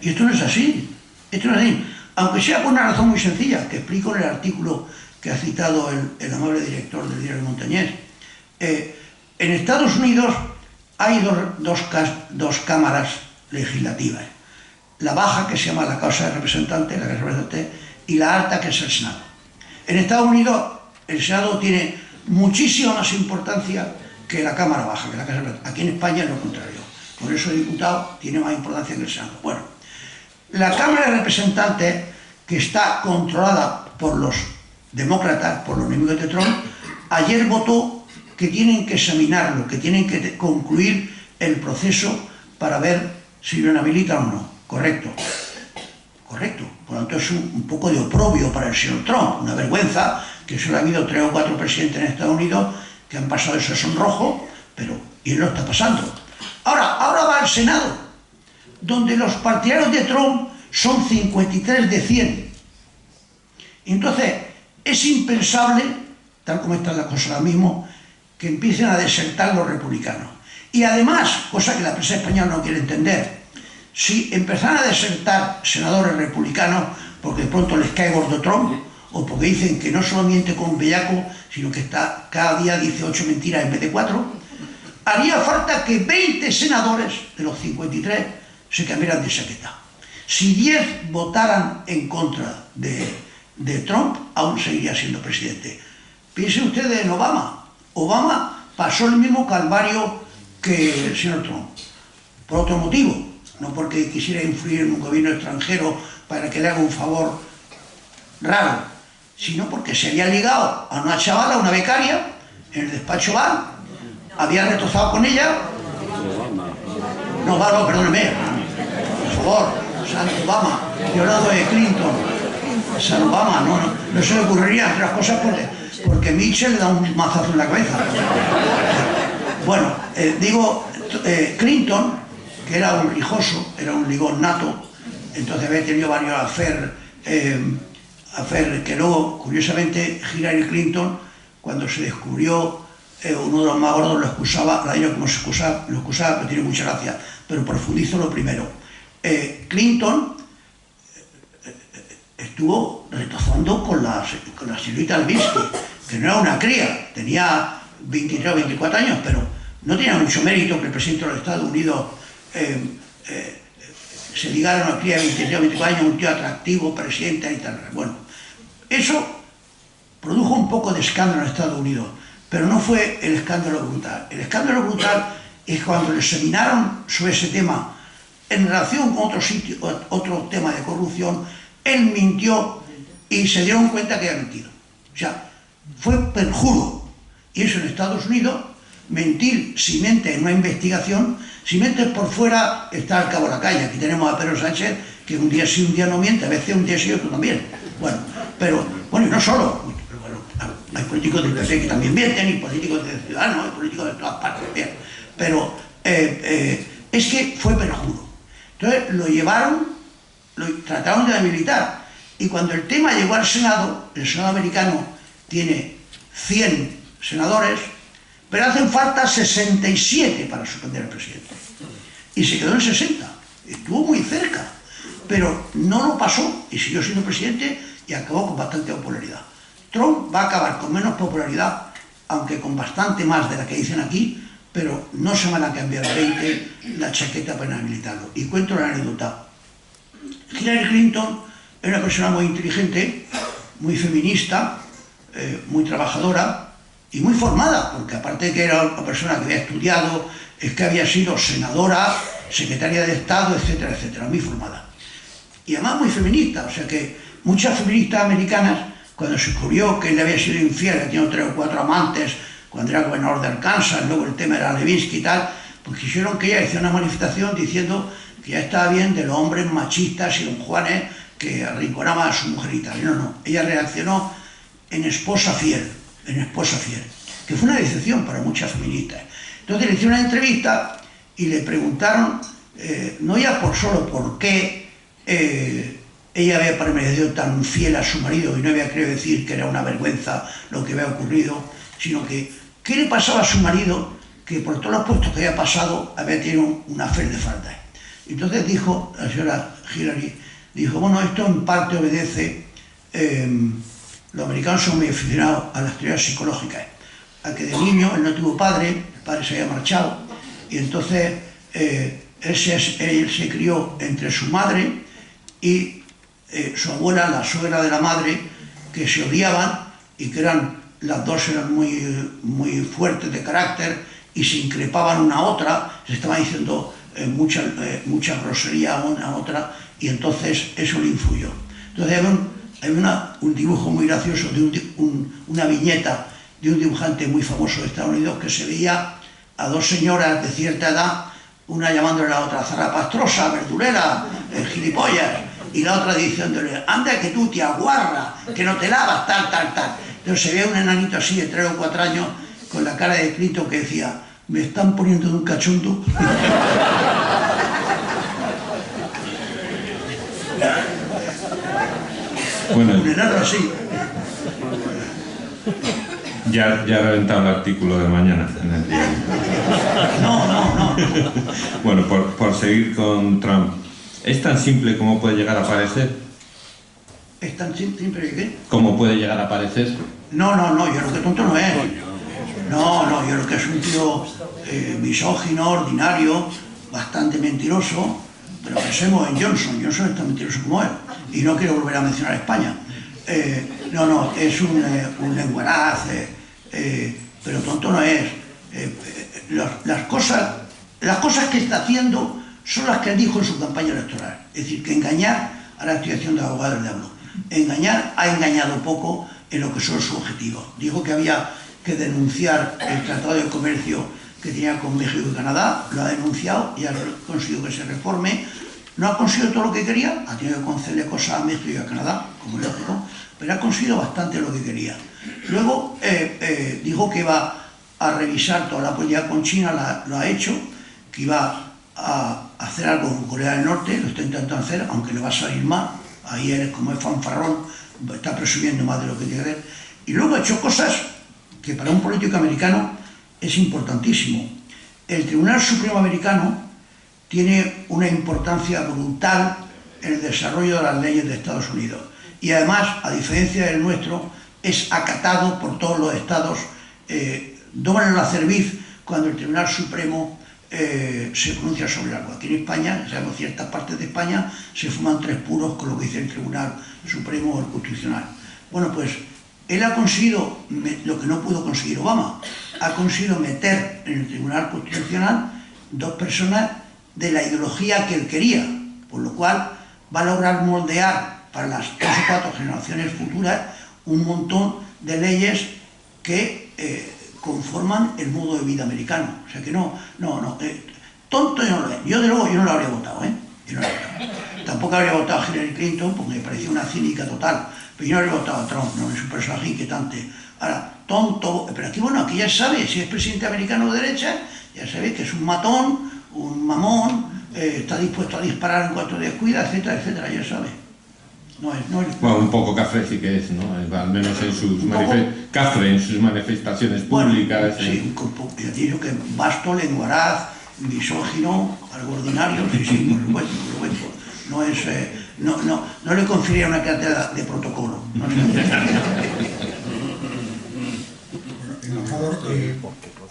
y esto no es así, esto no es así. Aunque sea por una razón muy sencilla, que explico en el artículo que ha citado el amable director del diario Montañés. En Estados Unidos hay dos cámaras legislativas. La baja, que se llama la Cámara de Representantes, y la alta, que es el Senado. En Estados Unidos el Senado tiene muchísima más importancia que la Cámara Baja, que la Cámara de Representantes. Aquí en España es lo contrario. Por eso el diputado tiene más importancia que el Senado. Bueno, la Cámara de Representantes, que está controlada por los demócratas, por los enemigos de Trump, ayer votó que tienen que examinarlo, que tienen que concluir el proceso para ver si lo inhabilitan o no. Correcto. Correcto. Por lo tanto, es un poco de oprobio para el señor Trump, una vergüenza, que solo ha habido 3 o 4 presidentes en Estados Unidos que han pasado eso sonrojo, pero y él lo está pasando. Ahora va al Senado, donde los partidarios de Trump son 53 de 100. Entonces, es impensable, tal como están las cosas ahora mismo, que empiecen a desertar los republicanos. Y además, cosa que la prensa española no quiere entender, si empezaran a desertar senadores republicanos porque de pronto les cae gordo Trump, o porque dicen que no solo miente con un bellaco, sino que cada día dice 8 mentiras en vez de 4, haría falta que 20 senadores de los 53 se cambiaran de chaqueta. Si 10 votaran en contra de Trump, aún seguiría siendo presidente. Piensen ustedes en Obama. Obama pasó el mismo calvario que el señor Trump, por otro motivo, no porque quisiera influir en un gobierno extranjero para que le haga un favor raro, sino porque se había ligado a una chavala, una becaria, en el despacho Oval, había retozado con ella. No, perdóneme, por favor, San Obama, yo he hablado de Clinton, San Obama, no se le ocurriría, entre las cosas, porque Mitchell le da un mazazo en la cabeza. Bueno, Clinton, que era un lijoso, era un ligón nato, entonces había tenido varios affairs que luego, curiosamente, Hillary Clinton, cuando se descubrió uno de los más gordos, lo excusaba, la digo como se excusaba, lo excusaba, pero tiene mucha gracia, pero profundizo lo primero. Clinton estuvo retozando con la señorita Lewinsky, que no era una cría, tenía 23 o 24 años, pero no tenía mucho mérito que el presidente de los Estados Unidos se ligaron a cría de 23 o 24 años, un tío atractivo, presidente y tal. Bueno, eso produjo un poco de escándalo en Estados Unidos, pero no fue el escándalo brutal. El escándalo brutal es cuando le examinaron sobre ese tema en relación con otro tema de corrupción, él mintió y se dieron cuenta que había mentido. O sea, fue perjuro. Y eso en Estados Unidos, mentir si mientes en una investigación, si mientes por fuera, está al cabo de la calle. Aquí tenemos a Pedro Sánchez, que un día sí, un día no miente, a veces un día sí, otro también. Bueno, pero, bueno, y no solo. Pero bueno, hay políticos del PP que también mienten, y políticos de Ciudadanos, y políticos de todas partes. Bien. Pero es que fue perjuro. Entonces lo llevaron, lo trataron de debilitar. Y cuando el tema llegó al Senado, el Senado americano tiene 100 senadores, pero hacen falta 67 para suspender al presidente. Y se quedó en 60. Estuvo muy cerca, pero no lo pasó y siguió siendo presidente y acabó con bastante popularidad. Trump va a acabar con menos popularidad, aunque con bastante más de la que dicen aquí, pero no se van a cambiar 20 la chaqueta para inhabilitarlo. Y cuento la anécdota. Hillary Clinton era una persona muy inteligente, muy feminista, muy trabajadora y muy formada, porque aparte de que era una persona que había estudiado, es que había sido senadora, secretaria de Estado, etcétera, etcétera, muy formada. Y además muy feminista, o sea que muchas feministas americanas, cuando se descubrió que él había sido infiel, que tenía 3 o 4 amantes, cuando era gobernador de Arkansas, luego el tema era Levinsky y tal, pues quisieron que ella hiciera una manifestación diciendo que ya estaba bien de los hombres machistas y don Juanes que arrinconaban a su mujer y tal. Y no, ella reaccionó en esposa fiel, que fue una decepción para muchas feministas. Entonces le hicieron una entrevista y le preguntaron, no ya por solo por qué ella había permanecido tan fiel a su marido y no había querido decir que era una vergüenza lo que había ocurrido, sino que qué le pasaba a su marido que por todos los puestos que había pasado había tenido una fe de falta. Entonces dijo la señora Hillary, dijo, bueno, esto en parte obedece, los americanos son muy aficionados a las teorías psicológicas, a que de niño él no tuvo padre, el padre se había marchado, y entonces él se crió entre su madre y su abuela, la suegra de la madre, que se odiaban y que las dos eran muy fuertes de carácter y se increpaban una a otra, se estaban diciendo mucha grosería una a otra, y entonces eso le influyó. Entonces hay un dibujo muy gracioso de una viñeta de un dibujante muy famoso de Estados Unidos que se veía a dos señoras de cierta edad, una llamándole a la otra zarrapastrosa, verdulera, gilipollas, y la otra diciéndole, anda que tú te aguarras, que no te lavas, tal. Entonces se veía un enanito así de 3 o 4 años con la cara de Clinton que decía, me están poniendo de un cachondo. Bueno, un enano así. Ya ha reventado el artículo de mañana en el diario. No. Bueno, por seguir con Trump, ¿es tan simple como puede llegar a parecer? ¿Es tan simple que qué? ¿Cómo puede llegar a parecer? No, yo creo que tonto no es. No, yo creo que es un tío misógino, ordinario, bastante mentiroso, pero pensemos en Johnson es tan mentiroso como él, y no quiero volver a mencionar a España. Es un lenguaraz, pero tonto no es. Las cosas que está haciendo son las que él dijo en su campaña electoral. Es decir, que engañar, ahora estoy haciendo de abogado del diablo, ha engañado poco en lo que son sus objetivos. Dijo que había que denunciar el Tratado de Comercio que tenía con México y Canadá, lo ha denunciado y ha conseguido que se reforme. No ha conseguido todo lo que quería, ha tenido que conceder cosas a México y a Canadá, como es lógico, pero ha conseguido bastante lo que quería. Luego dijo que iba a revisar toda la política con China, lo ha hecho, que iba a hacer algo con Corea del Norte, lo está intentando hacer, aunque le va a salir mal. Ahí él, como es fanfarrón, está presumiendo más de lo que tiene que hacer. Y luego ha hecho cosas que para un político americano es importantísimo. El Tribunal Supremo americano tiene una importancia brutal en el desarrollo de las leyes de Estados Unidos. Y además, a diferencia del nuestro, es acatado por todos los estados. Doblan la cerviz cuando el Tribunal Supremo se pronuncia sobre algo. Aquí en España, sabemos, ciertas partes de España se fuman 3 puros con lo que dice el Tribunal Supremo o el Constitucional. Bueno, pues él ha conseguido lo que no pudo conseguir Obama, ha conseguido meter en el Tribunal Constitucional 2 personas de la ideología que él quería, por lo cual va a lograr moldear para las 3 o 4 generaciones futuras un montón de leyes que conforman el modo de vida americano. O sea que tonto yo no lo es. Yo de luego yo no lo habría votado, Yo no lo habría votado. Tampoco habría votado a Hillary Clinton porque me parecía una cínica total. Pero yo no habría votado a Trump, no es un personaje inquietante. Ahora, tonto, pero aquí bueno, aquí ya sabe, si es presidente americano de derecha, ya sabe que es un matón, un mamón, está dispuesto a disparar en cuanto descuida, etcétera, etcétera, ya sabe. Bueno, un poco cafre sí que es, ¿no? Al menos en sus manifestaciones públicas. Bueno, sí, ya te digo que vasto, lenguaraz, misógino, algo ordinario, sí, por supuesto. No le confiría una cátedra de protocolo. Embajador,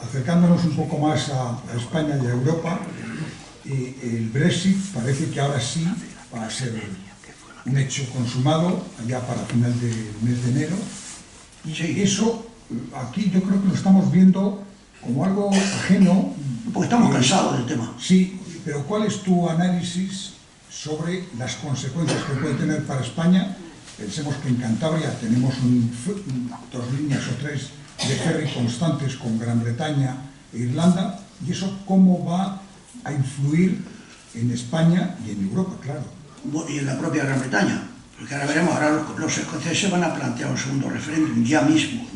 acercándonos un poco más a España y a Europa, el Brexit parece que ahora sí va a ser un hecho consumado, allá para final del mes de enero. Y eso, aquí yo creo que lo estamos viendo como algo ajeno. Porque estamos cansados del tema. Sí, pero ¿cuál es tu análisis sobre las consecuencias que puede tener para España? Pensemos que en Cantabria tenemos 2 líneas o 3 de ferry constantes con Gran Bretaña e Irlanda, y eso cómo va a influir en España y en Europa, claro. Y en la propia Gran Bretaña, porque ahora veremos, ahora los escoceses van a plantear un segundo referéndum, ya mismo.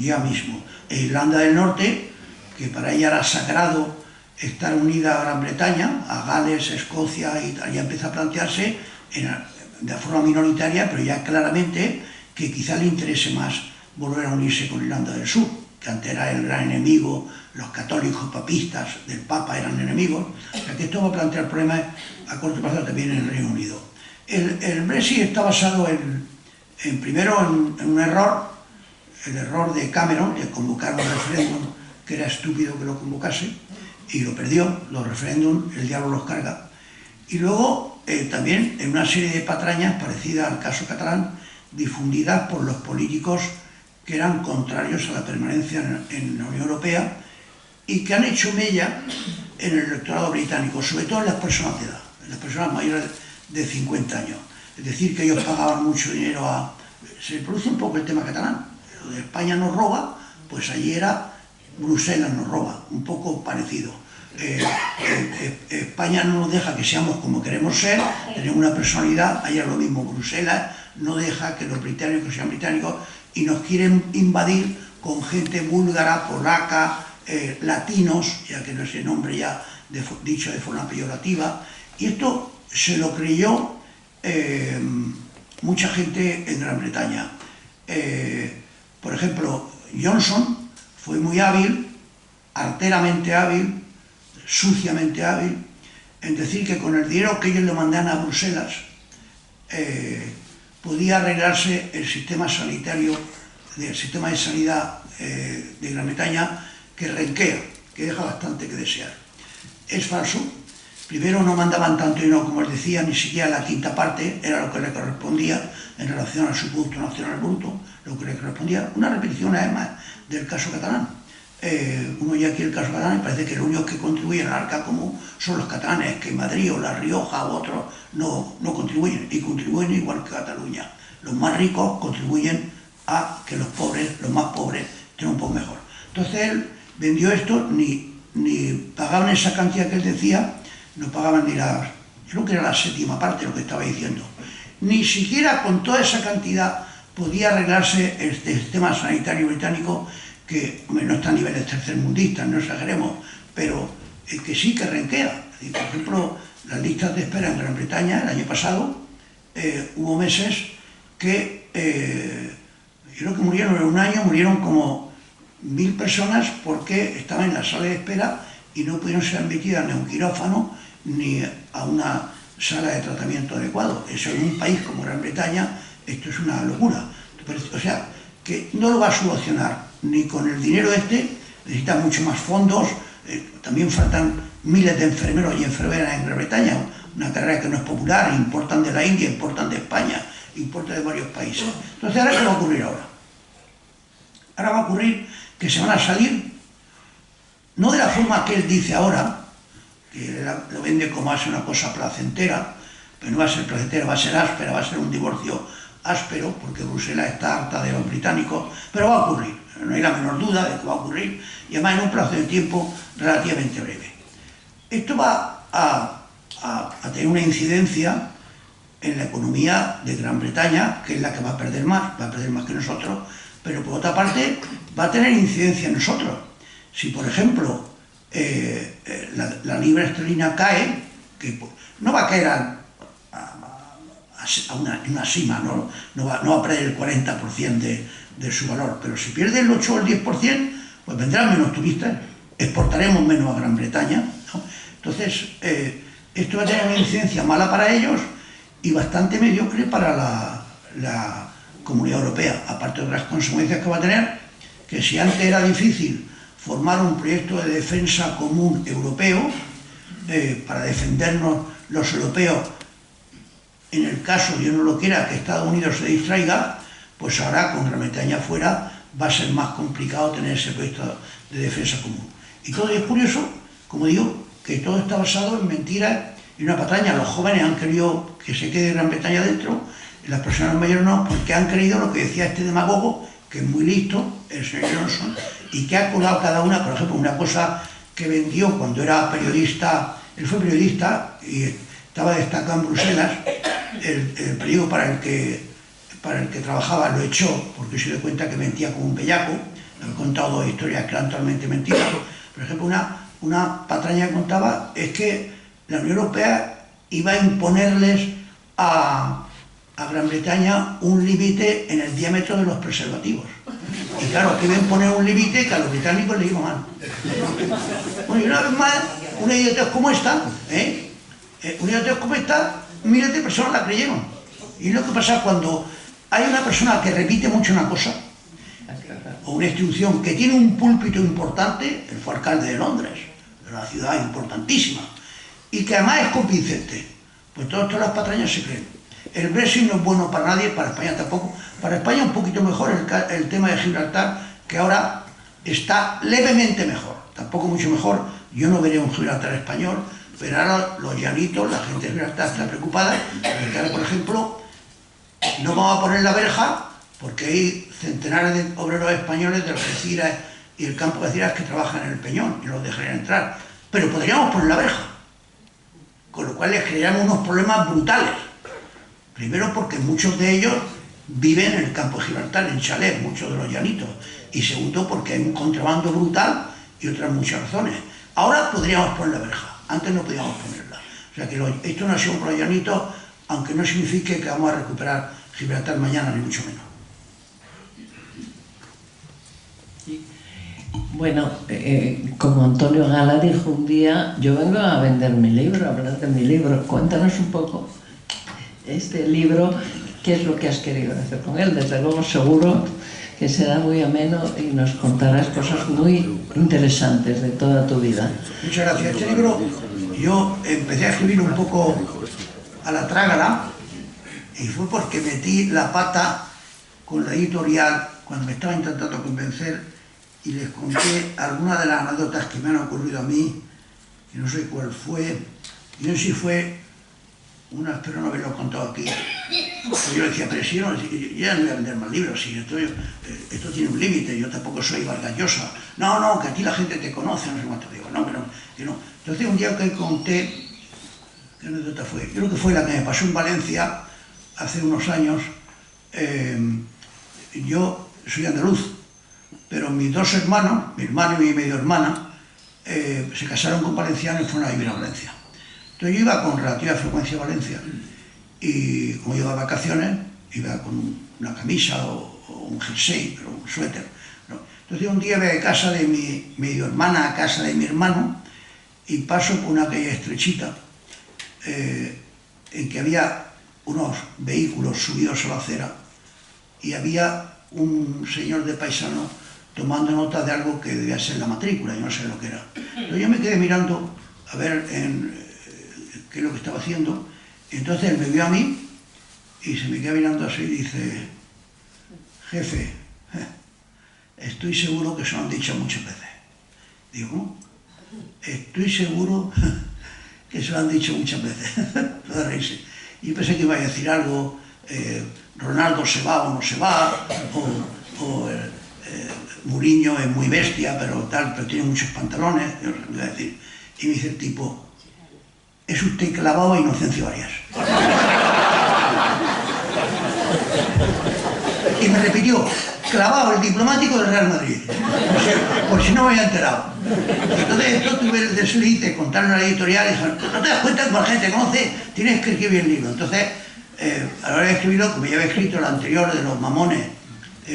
E Irlanda del Norte, que para ella era sagrado estar unida a Gran Bretaña, a Gales, Escocia, y ya empieza a plantearse de forma minoritaria, pero ya claramente que quizá le interese más volver a unirse con Irlanda del Sur, que antes era el gran enemigo, los católicos papistas del Papa eran enemigos. O sea que esto va a plantear problemas a corto plazo también en el Reino Unido. El Brexit está basado primero en un error, el error de Cameron, de convocar un referéndum que era estúpido que lo convocase, y lo perdió. Los referéndums, el diablo los carga. Y luego también en una serie de patrañas parecidas al caso catalán, difundidas por los políticos que eran contrarios a la permanencia en la Unión Europea y que han hecho mella en el electorado británico, sobre todo en las personas de edad, en las personas mayores de 50 años. Es decir, que ellos pagaban mucho dinero a... Se produce un poco el tema catalán. Lo de España nos roba, pues allí era Bruselas nos roba, un poco parecido. España no nos deja que seamos como queremos ser, tenemos una personalidad, allá lo mismo, Bruselas no deja que los británicos sean británicos y nos quieren invadir con gente búlgara, polaca, latinos, ya que no es el nombre ya dicho de forma peyorativa, y esto se lo creyó mucha gente en Gran Bretaña. Por ejemplo, Johnson fue muy hábil, arteramente hábil, suciamente hábil, en decir que con el dinero que ellos le mandaban a Bruselas podía arreglarse el sistema sanitario, el sistema de sanidad de Gran Bretaña, que renquea, que deja bastante que desear. Es falso. Primero, no mandaban tanto dinero como él decía, ni siquiera la quinta parte era lo que le correspondía en relación a su Producto Nacional Bruto, lo que le correspondía. Una repetición además del caso catalán. Uno ya aquí el caso catalán, parece que los únicos que contribuyen al arca común son los catalanes, que Madrid o La Rioja u otros no contribuyen, y contribuyen igual que Cataluña. Los más ricos contribuyen a que los pobres, los más pobres, estén un poco mejor. Entonces él vendió esto, ni pagaban esa cantidad que él decía, no pagaban ni yo creo que era la séptima parte de lo que estaba diciendo. Ni siquiera con toda esa cantidad podía arreglarse el sistema sanitario británico, que hombre, no está a niveles tercermundistas, no exageremos, pero que sí que renquea. Es decir, por ejemplo, las listas de espera en Gran Bretaña el año pasado, hubo meses que yo creo que murieron en un año, murieron como 1000 personas porque estaban en la sala de espera y no pudieron ser admitidas ni a un quirófano ni a una sala de tratamiento adecuado. Eso en un país como Gran Bretaña, esto es una locura. O sea, que no lo va a solucionar ni con el dinero necesita mucho más fondos, también faltan miles de enfermeros y enfermeras en Gran Bretaña, una carrera que no es popular, importan de la India, importan de España, importan de varios países. Entonces, ¿ahora qué va a ocurrir ahora? Ahora va a ocurrir que se van a salir, no de la forma que él dice ahora, que lo vende como hace una cosa placentera, pero no va a ser placentera, va a ser áspera, va a ser un divorcio áspero, porque Bruselas está harta de los británicos, pero va a ocurrir, no hay la menor duda de que va a ocurrir, y además en un plazo de tiempo relativamente breve. Esto va a tener una incidencia en la economía de Gran Bretaña, que es la que va a perder más que nosotros, pero por otra parte va a tener incidencia en nosotros. Si, por ejemplo, la libra esterlina cae, que no va a caer a una cima, no va a perder el 40% de su valor, pero si pierde el 8 o el 10%, pues vendrán menos turistas, exportaremos menos a Gran Bretaña, ¿no? Entonces, esto va a tener una incidencia mala para ellos y bastante mediocre para la Comunidad Europea, aparte de otras consecuencias que va a tener, que si antes era difícil formar un proyecto de defensa común europeo, para defendernos los europeos, en el caso, Dios no lo quiera, que Estados Unidos se distraiga, pues ahora con Gran Bretaña fuera va a ser más complicado tener ese proyecto de defensa común. Y todo es curioso, como digo, que todo está basado en mentiras y una patraña. Los jóvenes han querido que se quede Gran Bretaña dentro, y las personas mayores no, porque han creído lo que decía este demagogo, que es muy listo, el señor Johnson, y que ha colado cada una, por ejemplo, una cosa que vendió cuando era periodista. Él fue periodista y estaba destacado en Bruselas. El periódico para el que trabajaba lo echó porque se dio cuenta que mentía como un bellaco. Me he contado dos historias que eran totalmente mentiras. Por ejemplo, una patraña que contaba es que la Unión Europea iba a imponerles a Gran Bretaña un límite en el diámetro de los preservativos. Y claro, que iban a poner un límite que a los británicos les iba mal. Bueno, y una vez más, una idiotez como esta, miles de personas la creyeron. Y lo que pasa cuando hay una persona que repite mucho una cosa, o una institución que tiene un púlpito importante, él fue alcalde de Londres, de una ciudad importantísima, y que además es convincente, pues todas las patrañas se creen. El Brexit no es bueno para nadie, para España tampoco. Para España un poquito mejor el tema de Gibraltar, que ahora está levemente mejor, tampoco mucho mejor. Yo no veré un Gibraltar español, pero ahora los llanitos, la gente de Gibraltar está preocupada, porque ahora, por ejemplo, no vamos a poner la verja, porque hay centenares de obreros españoles de Algeciras y el campo de Algeciras que trabajan en el Peñón y los dejarían entrar. Pero podríamos poner la verja, con lo cual les crearíamos unos problemas brutales. Primero porque muchos de ellos viven en el campo de Gibraltar, en chalés, muchos de los llanitos. Y segundo porque hay un contrabando brutal y otras muchas razones. Ahora podríamos poner la verja, antes no podíamos ponerla. O sea que esto no ha sido por los llanitos, aunque no signifique que vamos a recuperar Gibraltar mañana, ni mucho menos. Bueno, como Antonio Gala dijo un día, yo vengo a vender mi libro, a hablar de mi libro. Cuéntanos un poco este libro, qué es lo que has querido hacer con él. Desde luego seguro que será muy ameno y nos contarás cosas muy interesantes de toda tu vida. Muchas gracias. Este libro yo empecé a escribir un poco a la trágala y fue porque metí la pata con la editorial cuando me estaba intentando convencer y les conté algunas de las anécdotas que me han ocurrido a mí, y no sé cuál fue, y no sé si fue una, espero no haberlo contado aquí. Pero yo decía, pero si yo ya no voy a vender más libros, si esto tiene un límite, yo tampoco soy Vargas Llosa. No, que aquí la gente te conoce, no sé cuánto. Digo, no. Entonces un día que conté, ¿qué anécdota fue? Yo creo que fue la que me pasó en Valencia hace unos años. Yo soy andaluz, pero mis dos hermanos, mi hermano y mi medio hermana, se casaron con valencianos y fueron a vivir a Valencia. Entonces yo iba con relativa frecuencia a Valencia y como iba de vacaciones, iba con una camisa o un jersey, pero un suéter, ¿no? Entonces un día voy a casa de mi medio hermana a casa de mi hermano y paso por una calle estrechita en que había unos vehículos subidos a la acera y había un señor de paisano tomando nota de algo que debía ser la matrícula, yo no sé lo que era. Entonces yo me quedé mirando a ver qué es lo que estaba haciendo. Entonces él me vio a mí y se me queda mirando así y dice: jefe, estoy seguro que se lo han dicho muchas veces. Digo, ¿cómo? Estoy seguro que se lo han dicho muchas veces. Puede reírse. Y pensé que iba a decir algo, Ronaldo se va o no se va, o Mourinho es muy bestia, pero tiene muchos pantalones, iba a decir. Y me dice el tipo: es usted clavado a Inocencio Arias. Y me repitió: clavado, el diplomático del Real Madrid. Por si no me había enterado. Entonces esto tuve el desliz de contarle a la editorial y dijeron: no te das cuenta que la gente conoce, tienes que escribir el libro. Entonces, a la hora de escribirlo, como ya había escrito el anterior de Los Mamones,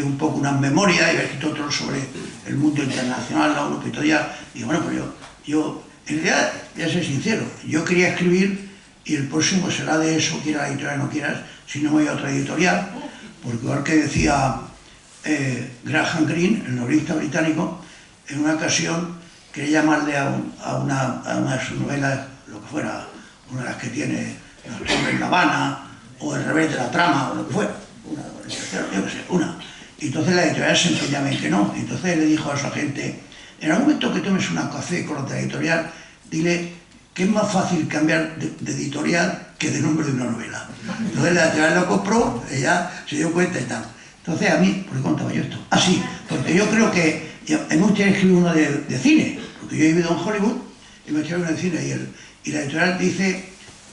un poco unas memorias, y había escrito otro sobre el mundo internacional, la ONU editorial, y bueno, pues yo en realidad, voy a ser sincero, yo quería escribir, y el próximo será de eso, quiera la editorial o no quieras, si no voy a otra editorial, porque igual que decía Graham Greene, el novelista británico, en una ocasión quería llamarle a una de sus novelas, lo que fuera, una de las que tiene Los hombres en La Habana, o El revés de la trama, o lo que fuera, una. Y entonces la editorial se empeñaba en que no. Entonces le dijo a su agente: en el momento que tomes una café con otra editorial, dile que es más fácil cambiar de editorial que de nombre de una novela. Entonces la editorial lo compró, ella se dio cuenta y tal. Entonces a mí, ¿por qué contaba yo esto? Ah, sí, porque yo creo que me gustaría escribir uno de cine, porque yo he vivido en Hollywood y me gustaría uno de cine, y la editorial dice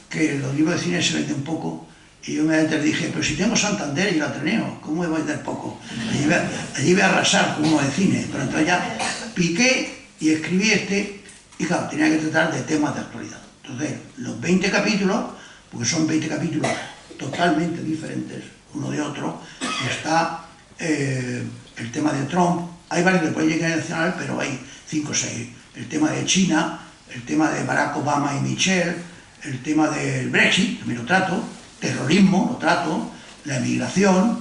que los libros de cine se venden poco, y yo me dije: pero si tengo Santander y el Ateneo, ¿cómo me voy a vender poco? Allí voy a arrasar con uno de cine. Pero entonces ya piqué y escribí y claro, tenía que tratar de temas de actualidad. Entonces, los 20 capítulos, porque son 20 capítulos totalmente diferentes uno de otro, está el tema de Trump, hay varios de política nacional, pero hay 5 o 6. El tema de China, el tema de Barack Obama y Michelle, el tema del Brexit, también lo trato, terrorismo, lo trato, la emigración,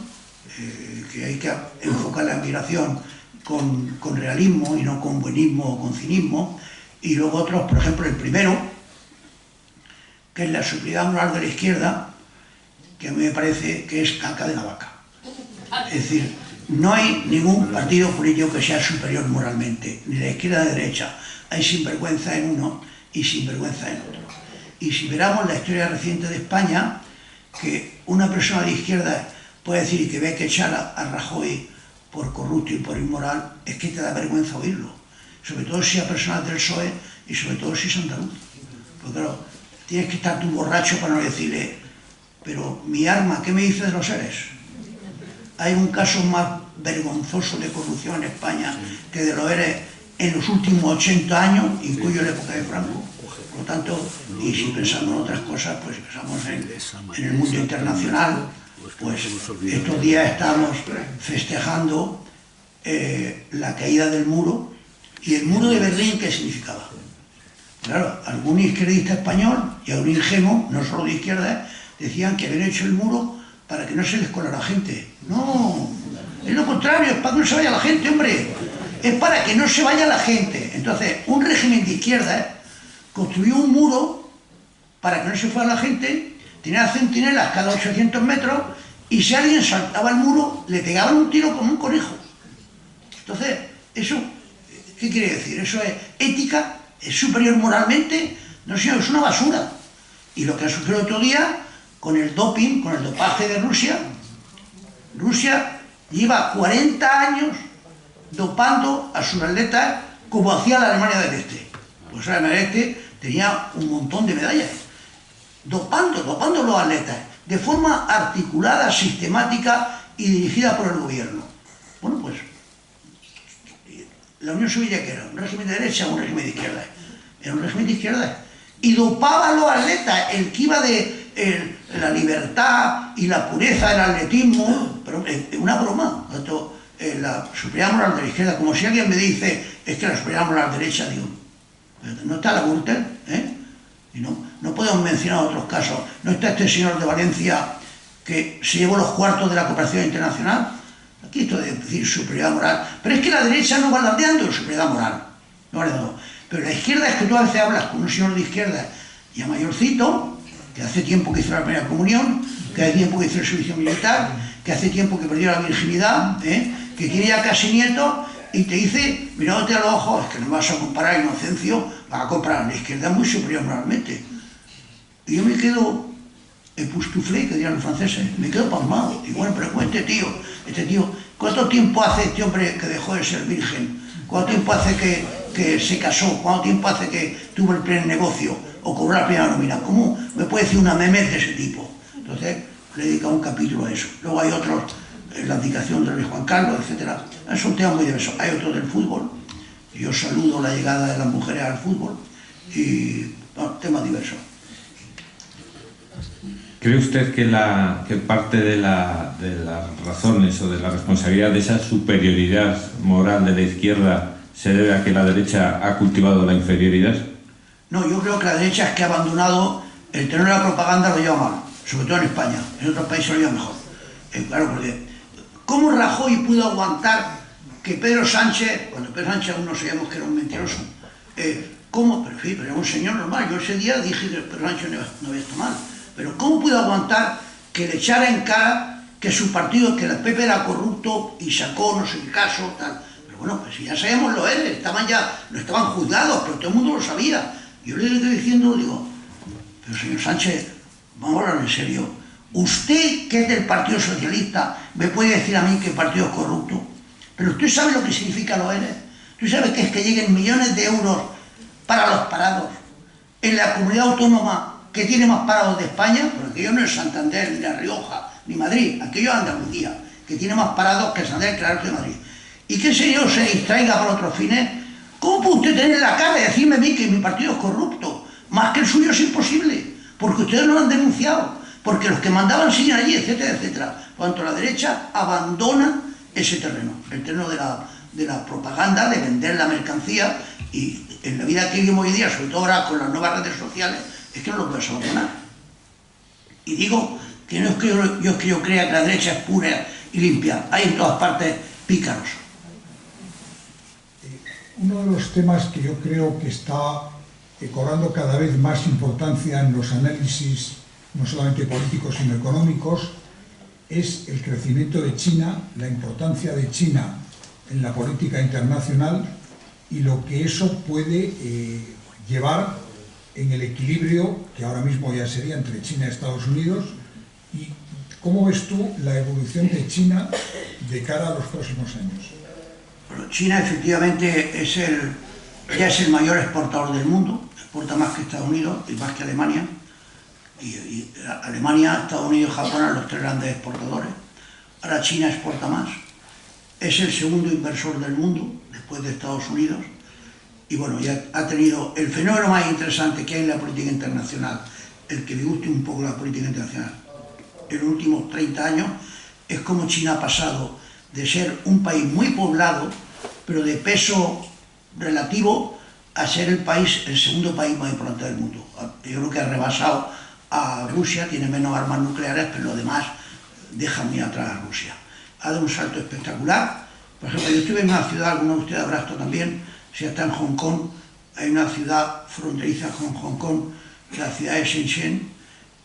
que hay que enfocar la emigración con realismo y no con buenismo o con cinismo, y luego otros, por ejemplo, el primero, que es la superioridad moral de la izquierda, que a mí me parece que es caca de la vaca. Es decir, no hay ningún partido político que sea superior moralmente, ni la izquierda ni la derecha. Hay sinvergüenza en uno y sinvergüenza en otro. Y si miramos la historia reciente de España, que una persona de izquierda puede decir que ve que echar a Rajoy por corrupto y por inmoral, es que te da vergüenza oírlo. Sobre todo si es personal del PSOE y sobre todo si es andaluz. Porque claro, tienes que estar tú borracho para no decirle: pero mi arma, ¿qué me dice de los seres? Hay un caso más vergonzoso de corrupción en España que de los seres en los últimos 80 años, incluyo la época de Franco. Por lo tanto, y si pensamos en otras cosas, pues si pensamos en el mundo internacional, pues estos días estamos festejando la caída del muro. ¿Y el muro de Berlín qué significaba? Claro, algún izquierdista español y algún ingenuo, no solo de izquierda, decían que habían hecho el muro para que no se les colara la gente. No, es lo contrario, es para que no se vaya la gente, hombre. Es para que no se vaya la gente. Entonces, un régimen de izquierda construyó un muro para que no se fuera la gente, tenía centinelas cada 800 metros, y si alguien saltaba el muro, le pegaban un tiro como un conejo. Entonces, eso, ¿qué quiere decir? Eso es ética, es superior moralmente. No, señor, es una basura. Y lo que ha sucedido otro día con el doping, con el dopaje de Rusia. Rusia lleva 40 años dopando a sus atletas como hacía la Alemania del Este. Pues la Alemania del Este tenía un montón de medallas. Dopando los atletas de forma articulada, sistemática y dirigida por el gobierno. Bueno, pues la Unión Soviética, que era un régimen de derecha o un régimen de izquierda, era un régimen de izquierda, y dopaba a los atletas, el que iba de la libertad y la pureza del atletismo, pero es una broma. La superioridad moral de la izquierda, como si alguien me dice: es que la superioridad moral de la derecha, digo, ¿no está la Gürtel? Y no podemos mencionar otros casos. ¿No está este señor de Valencia que se llevó los cuartos de la cooperación internacional? Aquí esto de decir superioridad moral, pero es que la derecha no va alardeando superioridad moral, no vale nada. Pero la izquierda es que tú a veces hablas con un señor de izquierda ya mayorcito, que hace tiempo que hizo la primera comunión, que hace tiempo que hizo el servicio militar, que hace tiempo que perdió la virginidad, que tiene ya casi nietos, y te dice, mirándote a los ojos, es que no vas a comparar a Inocencio, vas a comparar, la izquierda es muy superior moralmente. Y yo me quedo époustouflé, que dirían los franceses, me quedo pasmado. Y bueno, pero este tío, ¿cuánto tiempo hace este hombre que dejó de ser virgen? ¿Cuánto tiempo hace que se casó? ¿Cuánto tiempo hace que tuvo el primer negocio o cobró la primera nómina? ¿Cómo me puede decir una memez de ese tipo? Entonces, le he dedicado un capítulo a eso. Luego hay otros, la abdicación del rey Juan Carlos, etc. Es un tema muy diverso. Hay otros del fútbol. Yo saludo la llegada de las mujeres al fútbol. Y, bueno, temas diversos. ¿Cree usted que parte de las razones o de la responsabilidad de esa superioridad moral de la izquierda se debe a que la derecha ha cultivado la inferioridad? No, yo creo que la derecha es que ha abandonado el terreno de la propaganda, lo lleva mal, sobre todo en España. En otros países lo lleva mejor. Claro, porque ¿cómo Rajoy pudo aguantar que Pedro Sánchez, cuando Pedro Sánchez aún no sabíamos que era un mentiroso, ¿cómo? Pero, en fin, pero era un señor normal. Yo ese día dije que Pedro Sánchez no había estado mal. Pero ¿cómo pudo aguantar que le echara en cara que su partido, que el PP era corrupto y sacó no sé qué caso, tal? Pero bueno, pues si ya sabemos lo es, no estaban juzgados, pero todo el mundo lo sabía. Yo le estoy diciendo, digo, pero señor Sánchez, vamos a hablar en serio. Usted, que es del Partido Socialista, me puede decir a mí que el partido es corrupto. Pero usted sabe lo que significa lo ERE. Usted sabe que es que lleguen millones de euros para los parados en la comunidad autónoma que tiene más parados de España, porque aquello no es Santander, ni La Rioja, ni Madrid, aquello es Andalucía, que tiene más parados que Santander, claro, que Madrid. Y que ese señor se distraiga para otros fines. ¿Cómo puede usted tener la cara de decirme a mí que mi partido es corrupto? Más que el suyo es imposible, porque ustedes no lo han denunciado, porque los que mandaban siguen allí, etcétera, etcétera. Por tanto, la derecha abandona ese terreno, el terreno de la propaganda, de vender la mercancía, y en la vida que vivimos hoy día, sobre todo ahora con las nuevas redes sociales, es que no lo puedes abandonar. Y digo que no es que yo crea que la derecha es pura y limpia. Hay en todas partes pícaros. Uno de los temas que yo creo que está cobrando cada vez más importancia en los análisis, no solamente políticos, sino económicos, es el crecimiento de China, la importancia de China en la política internacional y lo que eso puede llevar en el equilibrio que ahora mismo ya sería entre China y Estados Unidos. ¿Y cómo ves tú la evolución de China de cara a los próximos años? Bueno, China efectivamente ya es el mayor exportador del mundo, exporta más que Estados Unidos y más que Alemania. Y Alemania, Estados Unidos y Japón eran los tres grandes exportadores. Ahora China exporta más. Es el segundo inversor del mundo, después de Estados Unidos. Y bueno, ya ha tenido el fenómeno más interesante que hay en la política internacional, el que le guste un poco la política internacional, en los últimos 30 años, es como China ha pasado de ser un país muy poblado, pero de peso relativo, a ser el segundo país más importante del mundo. Yo creo que ha rebasado a Rusia, tiene menos armas nucleares, pero lo demás deja muy atrás a Rusia. Ha dado un salto espectacular. Por ejemplo, yo estuve en una ciudad, algunos de ustedes habrán estado también, si está en Hong Kong, hay una ciudad fronteriza con Hong Kong, la ciudad de Shenzhen,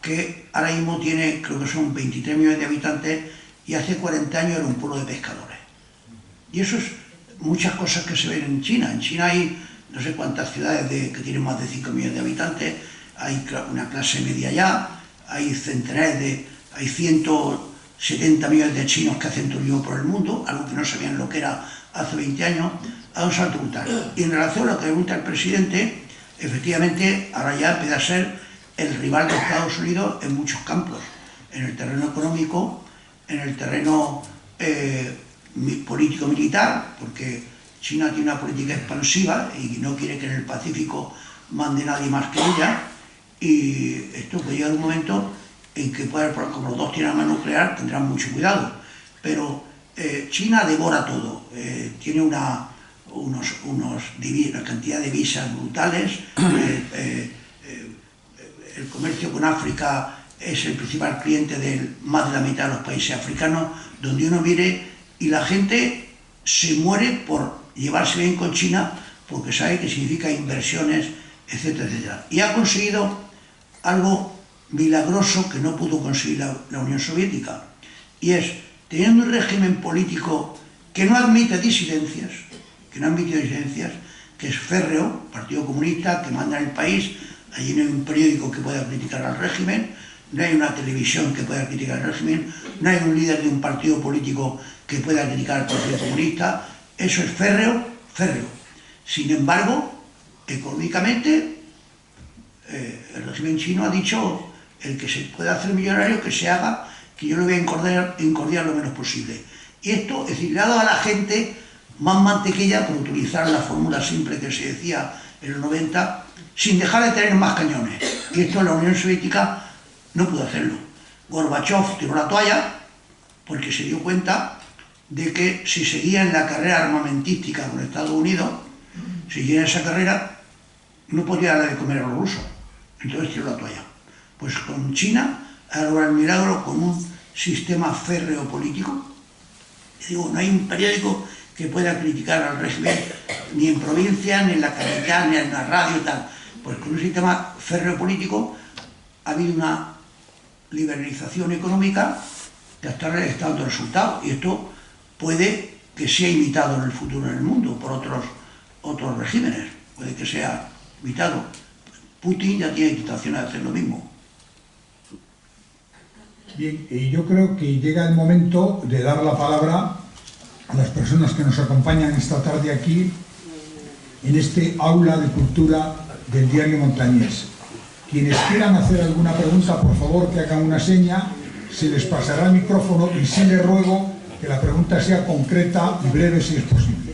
que ahora mismo tiene, creo que son 23 millones de habitantes, y hace 40 años era un pueblo de pescadores. Y eso es muchas cosas que se ven en China. En China hay no sé cuántas ciudades que tienen más de 5 millones de habitantes, hay una clase media ya, hay centenares hay 170 millones de chinos que hacen turismo por el mundo, algo que no sabían lo que era hace 20 años, a un salto brutal. Y en relación a lo que pregunta el presidente, efectivamente ahora ya empieza a ser el rival de Estados Unidos en muchos campos, en el terreno económico, en el terreno político-militar, porque China tiene una política expansiva y no quiere que en el Pacífico mande nadie más que ella, y esto puede llegar un momento en que, como los dos tienen arma nuclear, tendrán mucho cuidado. Pero China devora todo, tiene una cantidad de visas brutales, el comercio con África es el principal cliente de más de la mitad de los países africanos, donde uno mire, y la gente se muere por llevarse bien con China, porque sabe que significa inversiones, etcétera, etcétera. Y ha conseguido algo milagroso que no pudo conseguir la Unión Soviética, y es, teniendo un régimen político que no admite disidencias, que es férreo, Partido Comunista, que manda en el país, allí no hay un periódico que pueda criticar al régimen, no hay una televisión que pueda criticar al régimen, no hay un líder de un partido político que pueda criticar al Partido Comunista, eso es férreo. Sin embargo, económicamente, el régimen chino ha dicho, el que se pueda hacer millonario, que se haga, que yo lo voy a encordiar lo menos posible. Y esto, es decir, le ha dado a la gente más mantequilla, por utilizar la fórmula simple que se decía en los 90, sin dejar de tener más cañones. Y esto la Unión Soviética no pudo hacerlo. Gorbachev tiró la toalla porque se dio cuenta de que si seguía en la carrera armamentística con Estados Unidos, si seguía en esa carrera, no podía darle de comer a los rusos. Entonces tiró la toalla. Pues con China ha logrado el milagro con un sistema férreo político. Y digo, no hay un periódico que pueda criticar al régimen, ni en provincia, ni en la capital, ni en la radio y tal. Pues con un sistema férreo político ha habido una liberalización económica que hasta ahora está dando resultados, y esto puede que sea imitado en el futuro en el mundo por otros regímenes, puede que sea imitado. Putin ya tiene intenciones de hacer lo mismo. Bien, yo creo que llega el momento de dar la palabra a las personas que nos acompañan esta tarde aquí, en este aula de cultura del diario Montañés. Quienes quieran hacer alguna pregunta, por favor que hagan una seña, se les pasará el micrófono, y sí les ruego que la pregunta sea concreta y breve si es posible.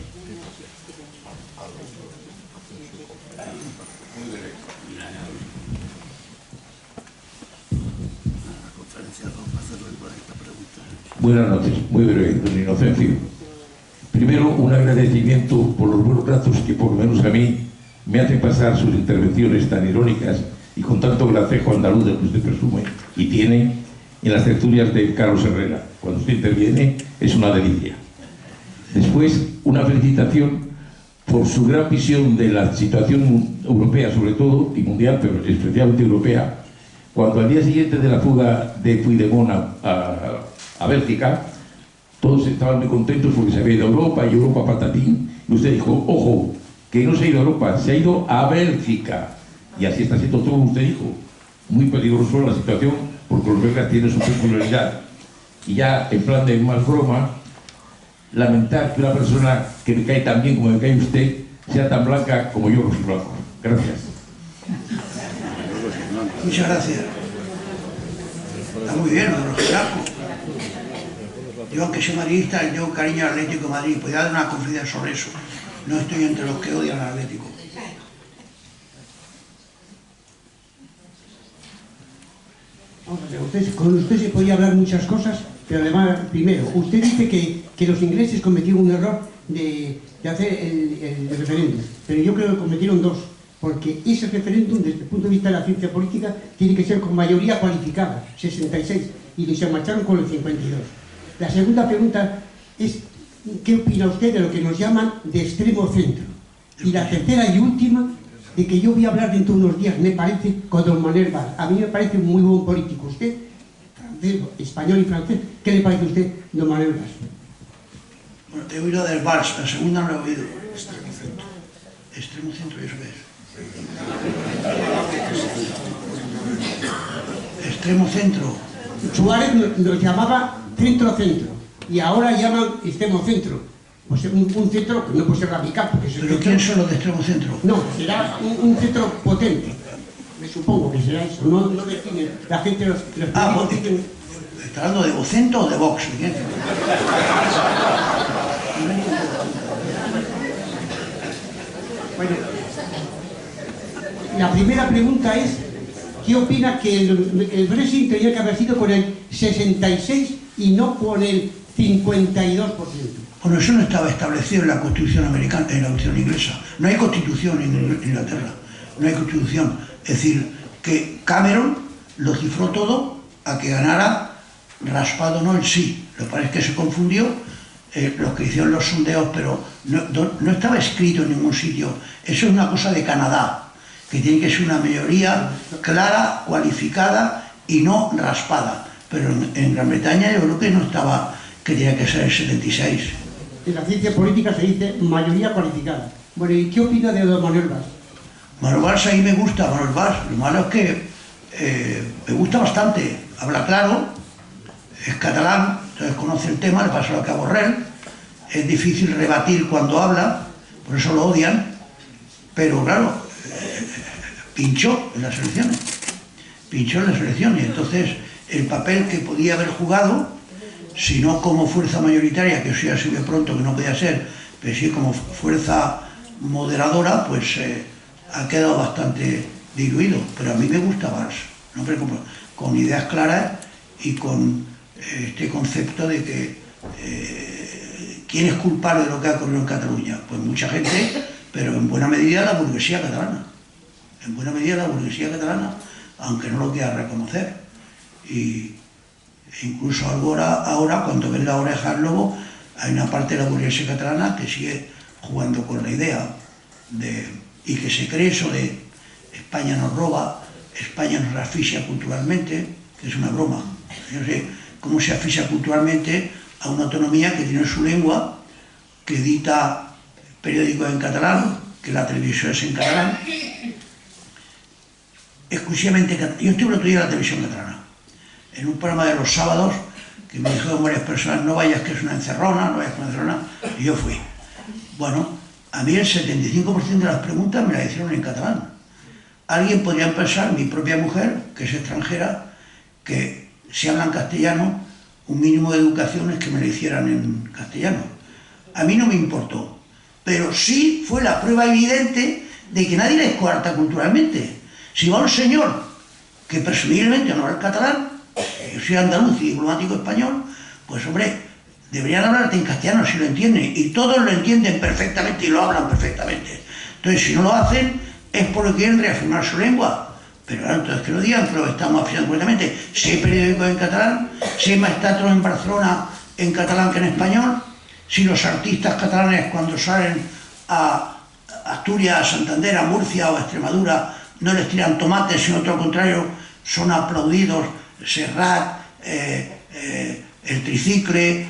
Buenas noches, muy breve, don Inocencio. Primero, un agradecimiento por los buenos ratos que, por lo menos a mí, me hacen pasar sus intervenciones tan irónicas y con tanto gracejo andaluz del que usted presume y tiene en las tertulias de Carlos Herrera. Cuando usted interviene es una delicia. Después, una felicitación por su gran visión de la situación europea, sobre todo, y mundial, pero especialmente europea, cuando al día siguiente de la fuga de Puigdemont a Bélgica, todos estaban muy contentos porque se había ido a Europa, y Europa patatín, y usted dijo, ojo, que no se ha ido a Europa, se ha ido a Bélgica. Y así está siendo todo, usted dijo. Muy peligroso la situación, porque los belgas tienen su peculiaridad. Y ya, en plan de más broma, lamentar que una persona que me cae tan bien como me cae usted, sea tan blanca como yo, Rosy Blanco. Gracias. Muchas gracias. Está muy bien, Rosy Blanco. Yo, aunque soy madridista, yo cariño al Atlético de Madrid. Podría dar una conferencia sobre eso. No estoy entre los que odian al Atlético. Con usted se podía hablar muchas cosas, pero además, primero, usted dice que los ingleses cometieron un error de hacer el referéndum, pero yo creo que cometieron dos, porque ese referéndum, desde el punto de vista de la ciencia política, tiene que ser con mayoría cualificada, 66, y se marcharon con el 52. La segunda pregunta es, ¿qué opina usted de lo que nos llaman de extremo centro? Y la tercera y última, de que yo voy a hablar dentro de unos días, me parece, con don Manuel Valls. A mí me parece un muy buen político. Usted, francés, español y francés, ¿qué le parece a usted, don Manuel Valls? Bueno, he oído del Valls, la segunda no la he oído. Extremo centro. Extremo centro, ¿y eso qué es? Extremo centro. Suárez nos llamaba centro-centro, y ahora llaman extremo centro. Pues un centro que no puede ser radical, porque es. ¿Pero quién son los de extremo centro? No, será un centro potente. Me supongo que será eso. No define. La gente los ¿Está hablando de Vocento o de Vox? ¿Quién? Bueno, la primera pregunta es, ¿qué opina que el Brexit tenía que haber sido con el 66 y no con el 52%? Bueno, eso no estaba establecido en la Constitución americana, en la Constitución inglesa. No hay Constitución en Inglaterra, no hay Constitución. Es decir, que Cameron lo cifró todo a que ganara raspado no el sí. Lo que parece que se confundió los que hicieron los sondeos, pero no estaba escrito en ningún sitio. Eso es una cosa de Canadá, que tiene que ser una mayoría clara, cualificada y no raspada. Pero en Gran Bretaña yo creo que no estaba, que tenía que ser el 76. En la ciencia política se dice mayoría cualificada. Bueno, ¿y qué opina de don Manuel Valls? Manuel Valls, a mí me gusta Manuel Valls. Lo malo es que me gusta bastante. Habla claro, es catalán, entonces conoce el tema, le pasa lo que a Borrell. Es difícil rebatir cuando habla, por eso lo odian. Pero claro, pinchó en las elecciones. Pinchó en las elecciones. Entonces, el papel que podía haber jugado, si no como fuerza mayoritaria, que eso ya se ve pronto que no podía ser, pero sí como fuerza moderadora, pues ha quedado bastante diluido. Pero a mí me gusta Valls, ¿no? Pero con ideas claras y con este concepto de que ¿quién es culpable de lo que ha ocurrido en Cataluña? Pues mucha gente, pero en buena medida la burguesía catalana. En buena medida la burguesía catalana, aunque no lo quiera reconocer. Y incluso ahora, cuando ven la oreja al lobo, hay una parte de la burguesía catalana que sigue jugando con la idea y que se cree eso de España nos roba, España nos asfixia culturalmente, que es una broma. Yo no sé cómo se asfixia culturalmente a una autonomía que tiene su lengua, que edita periódicos en catalán, que la televisión es en catalán, exclusivamente catalán. Yo estuve el otro día en la televisión catalana, en un programa de los sábados, que me dijeron varias personas, no vayas que es una encerrona, no vayas que es una encerrona, y yo fui. Bueno, a mí el 75% de las preguntas me las hicieron en catalán. Alguien podría pensar, mi propia mujer, que es extranjera, que si hablan castellano, un mínimo de educación es que me la hicieran en castellano. A mí no me importó, pero sí fue la prueba evidente de que nadie les coarta culturalmente. Si va un señor que presumiblemente no habla catalán, yo soy andaluz y diplomático español, pues hombre, deberían hablarte en castellano si lo entienden, y todos lo entienden perfectamente y lo hablan perfectamente. Entonces, si no lo hacen, es porque quieren reafirmar su lengua. Pero claro, entonces que lo digan, que lo estamos afirmando completamente. Si hay periódicos en catalán, si hay más teatros en Barcelona en catalán que en español, si los artistas catalanes cuando salen a Asturias, a Santander, a Murcia o a Extremadura no les tiran tomates, sino todo lo contrario, son aplaudidos. Serrat, el tricicle,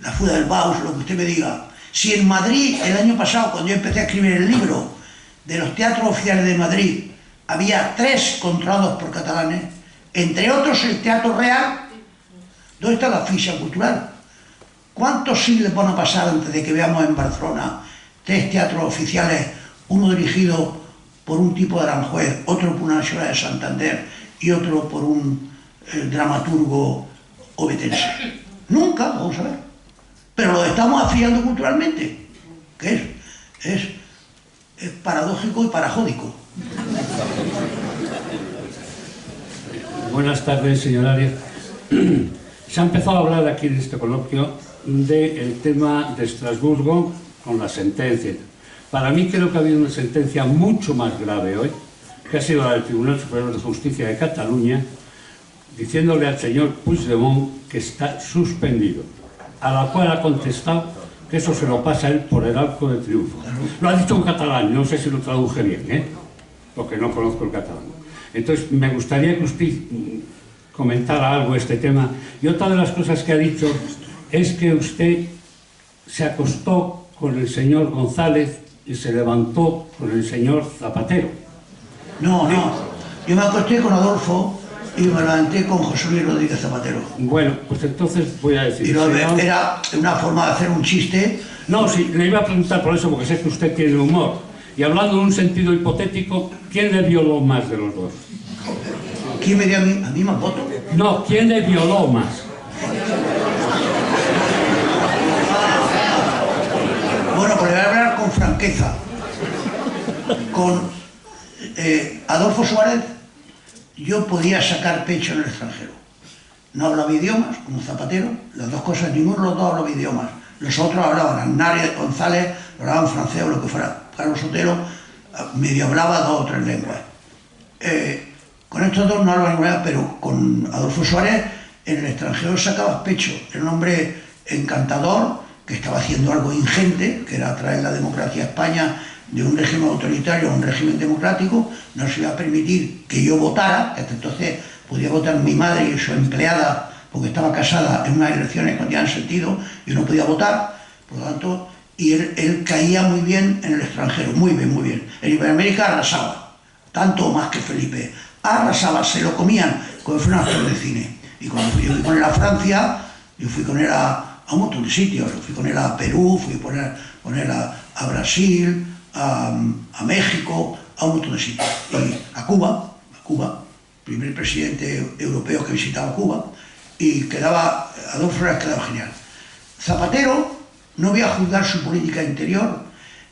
la Fuga del Baus, lo que usted me diga. Si en Madrid, el año pasado, cuando yo empecé a escribir el libro de los teatros oficiales de Madrid, había 3 controlados por catalanes, entre otros el Teatro Real. ¿Dónde está la ficha cultural? ¿Cuántos siglos van a pasar antes de que veamos en Barcelona 3 teatros oficiales, uno dirigido por un tipo de Aranjuez, otro por una señora de Santander y otro por un dramaturgo obetense? Nunca, vamos a ver. Pero lo estamos afiando culturalmente, que es paradójico y parajódico. Buenas tardes, señor Arias. Se ha empezado a hablar aquí en este coloquio del tema de Estrasburgo con la sentencia. Para mí creo que ha habido una sentencia mucho más grave hoy, que ha sido la del Tribunal Superior de Justicia de Cataluña, diciéndole al señor Puigdemont que está suspendido, a la cual ha contestado que eso se lo pasa a él por el arco de triunfo. Lo ha dicho en catalán, no sé si lo traduje bien, porque no conozco el catalán. Entonces, me gustaría que usted comentara algo de este tema. Y otra de las cosas que ha dicho es que usted se acostó con el señor González y se levantó con el señor Zapatero. No, yo me acosté con Adolfo y me levanté con José Luis Rodríguez Zapatero. Bueno, pues entonces voy a decir... Era una forma de hacer un chiste. No, sí, le iba a preguntar por eso, porque sé que usted tiene humor. Y hablando en un sentido hipotético, ¿quién le violó más de los dos? ¿Quién me dio a mí más votos? No, ¿quién le violó más? Bueno, pues le voy a hablar con franqueza. Con Adolfo Suárez yo podía sacar pecho en el extranjero. No hablaba idiomas, como Zapatero, las dos cosas, ninguno de los dos hablaba idiomas. Los otros hablaban, Aznar, González, hablaban francés o lo que fuera. Carlos Sotelo medio hablaba 2 o 3 lenguas. Con estos dos no hablaba ninguna, pero con Adolfo Suárez en el extranjero sacabas pecho. Era un hombre encantador, que estaba haciendo algo ingente, que era traer la democracia a España de un régimen autoritario a un régimen democrático. No se iba a permitir que yo votara, hasta entonces podía votar mi madre y su empleada, porque estaba casada en unas elecciones que no tenían sentido, y no podía votar, por lo tanto, y él caía muy bien en el extranjero, muy bien, muy bien. En Iberoamérica arrasaba, tanto o más que Felipe, arrasaba, se lo comían como si fuera un actor de cine. Y cuando yo fui con él a Francia, yo fui con él a un montón de sitios, yo fui con él a Perú, fui con él a Brasil, a México, a un montón de sitios. Y a Cuba, primer presidente europeo que visitaba Cuba, y Adolfo Flores quedaba genial. Zapatero, no voy a juzgar su política interior,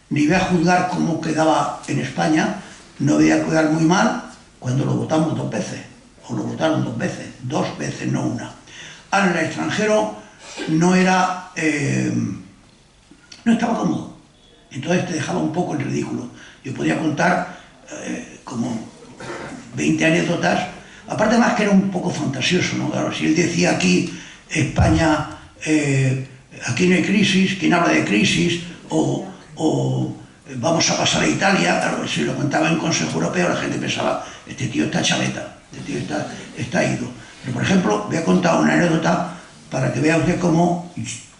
ni voy a juzgar cómo quedaba en España, no voy a quedar muy mal cuando lo votamos 2 veces, o lo votaron 2 veces, no una. Ahora, en el extranjero no estaba cómodo, entonces te dejaba un poco en ridículo. Yo podía contar como 20 anécdotas, aparte más que era un poco fantasioso, ¿no? Claro, si él decía aquí, España, aquí no hay crisis, ¿quién habla de crisis? O vamos a pasar a Italia, claro, si lo contaba en Consejo Europeo, la gente pensaba, este tío está chaveta, este tío está ido. Pero, por ejemplo, voy a contar una anécdota para que vea usted cómo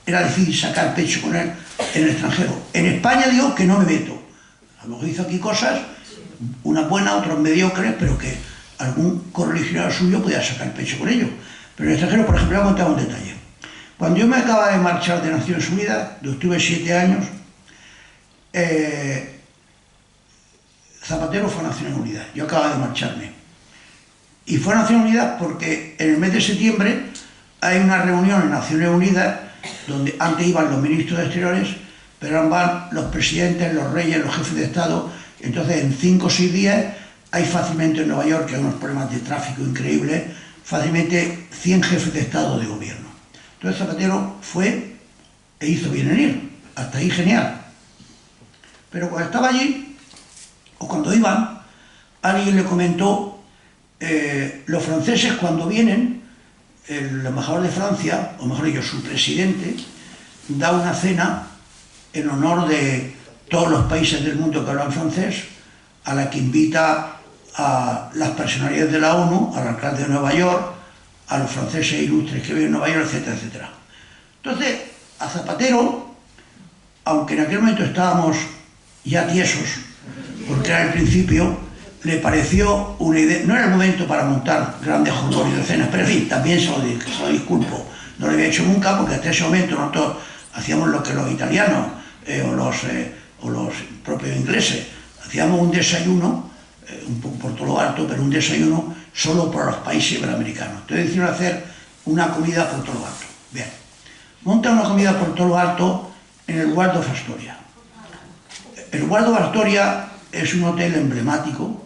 era difícil sacar pecho con él en el extranjero. En España digo que no me meto. A lo mejor hizo aquí cosas, unas buenas, otras mediocres, pero que algún correligionario suyo podía sacar pecho con ello. Pero en el extranjero, por ejemplo, voy a contar un detalle. Cuando yo me acababa de marchar de Naciones Unidas, yo estuve 7 años, Zapatero fue a Naciones Unidas, yo acababa de marcharme. Y fue a Naciones Unidas porque en el mes de septiembre hay una reunión en Naciones Unidas donde antes iban los ministros de Exteriores, pero ahora van los presidentes, los reyes, los jefes de Estado. Entonces en 5 o 6 días hay fácilmente en Nueva York, que hay unos problemas de tráfico increíbles, fácilmente 100 jefes de Estado de gobierno. Entonces Zapatero fue e hizo bien en ir, hasta ahí genial. Pero cuando estaba allí, o cuando iban, alguien le comentó, los franceses cuando vienen, el embajador de Francia, o mejor dicho, su presidente, da una cena en honor de todos los países del mundo que hablan francés, a la que invita a las personalidades de la ONU, al alcalde de Nueva York, a los franceses ilustres que viven en Nueva York, etcétera, etcétera. Entonces, a Zapatero, aunque en aquel momento estábamos ya tiesos, porque era el principio, le pareció una idea, no era el momento para montar grandes jolgorios de cenas, pero en fin, también se lo disculpo, no lo había hecho nunca, porque hasta ese momento nosotros hacíamos lo que los italianos o los propios ingleses, hacíamos un desayuno, un poco por todo lo alto, pero un desayuno solo para los países iberoamericanos. Entonces decidieron hacer una comida por todo lo alto. Bien, montan una comida por todo lo alto en el Waldorf Astoria. El Waldorf Astoria es un hotel emblemático.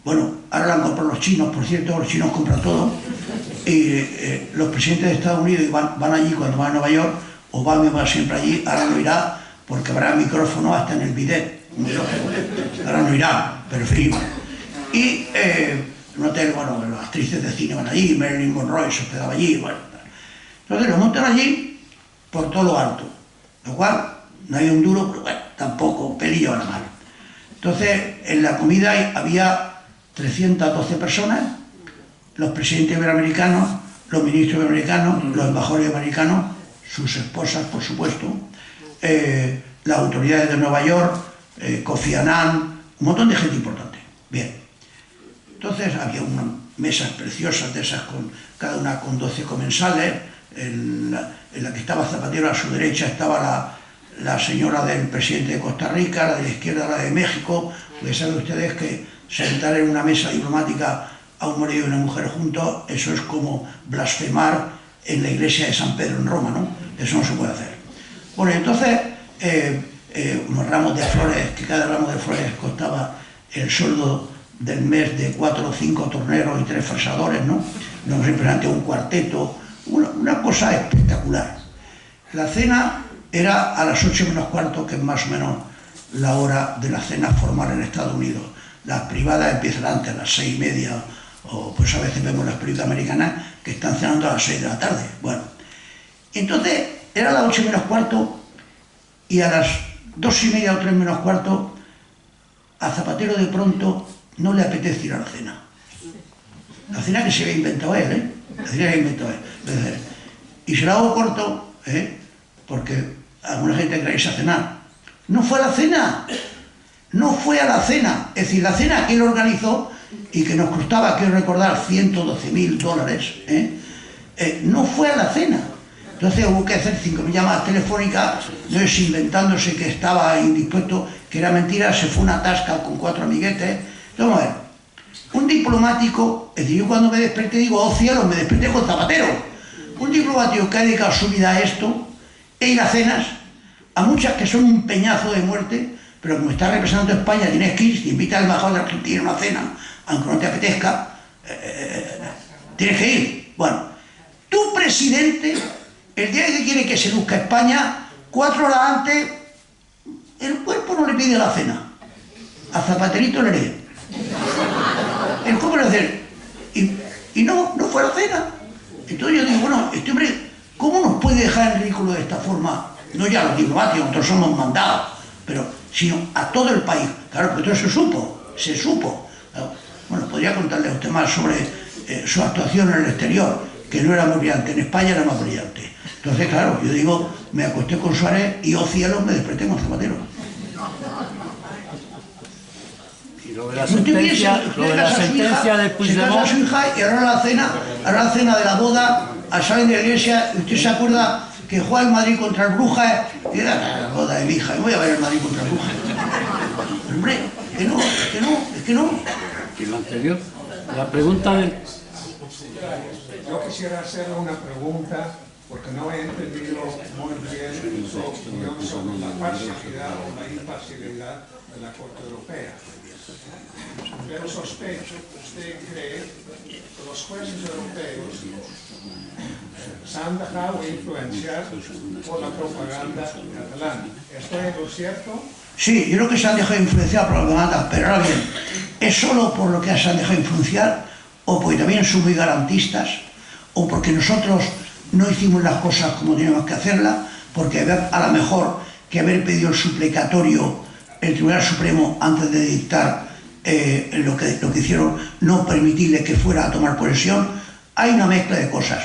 Bueno, ahora lo han comprado los chinos, por cierto, los chinos compran todo. Los presidentes de Estados Unidos van allí cuando van a Nueva York. Obama va siempre allí, ahora no irá porque habrá micrófono hasta en el bidet. Ahora no irá, pero en fin. Y un hotel, bueno, las actrices de cine van allí, Marilyn Monroe se hospedaba allí, bueno. Entonces lo montan allí por todo lo alto, lo cual no hay un duro, pero bueno, tampoco pelillo a la mano. Entonces en la comida había 312 personas, los presidentes iberoamericanos, los ministros iberoamericanos, los embajadores americanos, sus esposas, por supuesto, las autoridades de Nueva York, Kofi Annan, un montón de gente importante. Bien. Entonces había unas mesas preciosas de esas, cada una con 12 comensales, en la que estaba Zapatero, a su derecha estaba la señora del presidente de Costa Rica, la de la izquierda la de México, pues saben ustedes que sentar en una mesa diplomática a un marido y una mujer juntos, eso es como blasfemar en la iglesia de San Pedro en Roma, ¿no? Eso no se puede hacer. Bueno, entonces, unos ramos de flores, que cada ramo de flores costaba el sueldo del mes de 4 o 5 torneros y 3 fresadores, ¿no? No, simplemente un cuarteto, una cosa espectacular. La cena era a las 8 menos cuarto, que es más o menos la hora de la cena formal en Estados Unidos. Las privadas empiezan antes, a las 6:30, o pues a veces vemos las películas americanas que están cenando a las 6 de la tarde. Bueno, entonces Era las 8 menos cuarto y a las 2:30 o 3 menos cuarto a Zapatero de pronto no le apetece ir a la cena. La cena que se había inventado él, La cena que había inventado él. Y se la hago corto, porque alguna gente quiere irse a cenar. No fue a la cena. No fue a la cena. Es decir, la cena que él organizó y que nos costaba, quiero recordar, $112.000, no fue a la cena. Entonces hubo que hacer 5.000 llamadas telefónicas, no es inventándose que estaba indispuesto, que era mentira, se fue una tasca con 4 amiguetes. Vamos a ver, un diplomático, es decir, yo cuando me desperté digo, oh cielo, me desperté con Zapatero. Un diplomático que ha dedicado su vida a esto, e ir a cenas, a muchas que son un peñazo de muerte, pero como está representando a España, tienes que ir, si invita al embajador de Argentina a una cena, aunque no te apetezca, tienes que ir. Bueno, tu presidente, el día que quiere que se luzca España, 4 horas antes, el cuerpo no le pide la cena. A Zapaterito le lee. El cuerpo le dice, y no fue a la cena. Entonces yo digo, bueno, este hombre, ¿cómo nos puede dejar en ridículo de esta forma? No ya los diplomáticos, nosotros somos mandados, pero sino a todo el país. Claro, porque todo se supo. Bueno, podría contarle a usted más sobre su actuación en el exterior, que no era muy brillante, en España era más brillante. Entonces, claro, yo digo, me acosté con Suárez y, oh cielo, me desperté con Zapatero. Y lo de la sentencia, de Puigdemont... Se casa su hija y ahora la cena de la boda, salen de la iglesia, y usted se acuerda que juega el Madrid contra el Brujas, y era la boda de mi hija, y voy a ver el Madrid contra el Brujas. Hombre, es que no. Y lo anterior, la pregunta del... Yo quisiera hacerle una pregunta, porque no he entendido muy bien su opinión sobre la parcialidad o la imparcialidad de la Corte Europea. Pero sospecho que usted cree que los jueces europeos se han dejado influenciar por la propaganda catalana. ¿Estoy en lo cierto? Sí, yo creo que se han dejado influenciar por la propaganda, pero ahora bien, ¿es solo por lo que se han dejado influenciar o porque también son muy garantistas o porque nosotros no hicimos las cosas como teníamos que hacerlas, porque a lo mejor que haber pedido el suplicatorio el Tribunal Supremo antes de dictar lo que hicieron, no permitirle que fuera a tomar posesión? Hay una mezcla de cosas.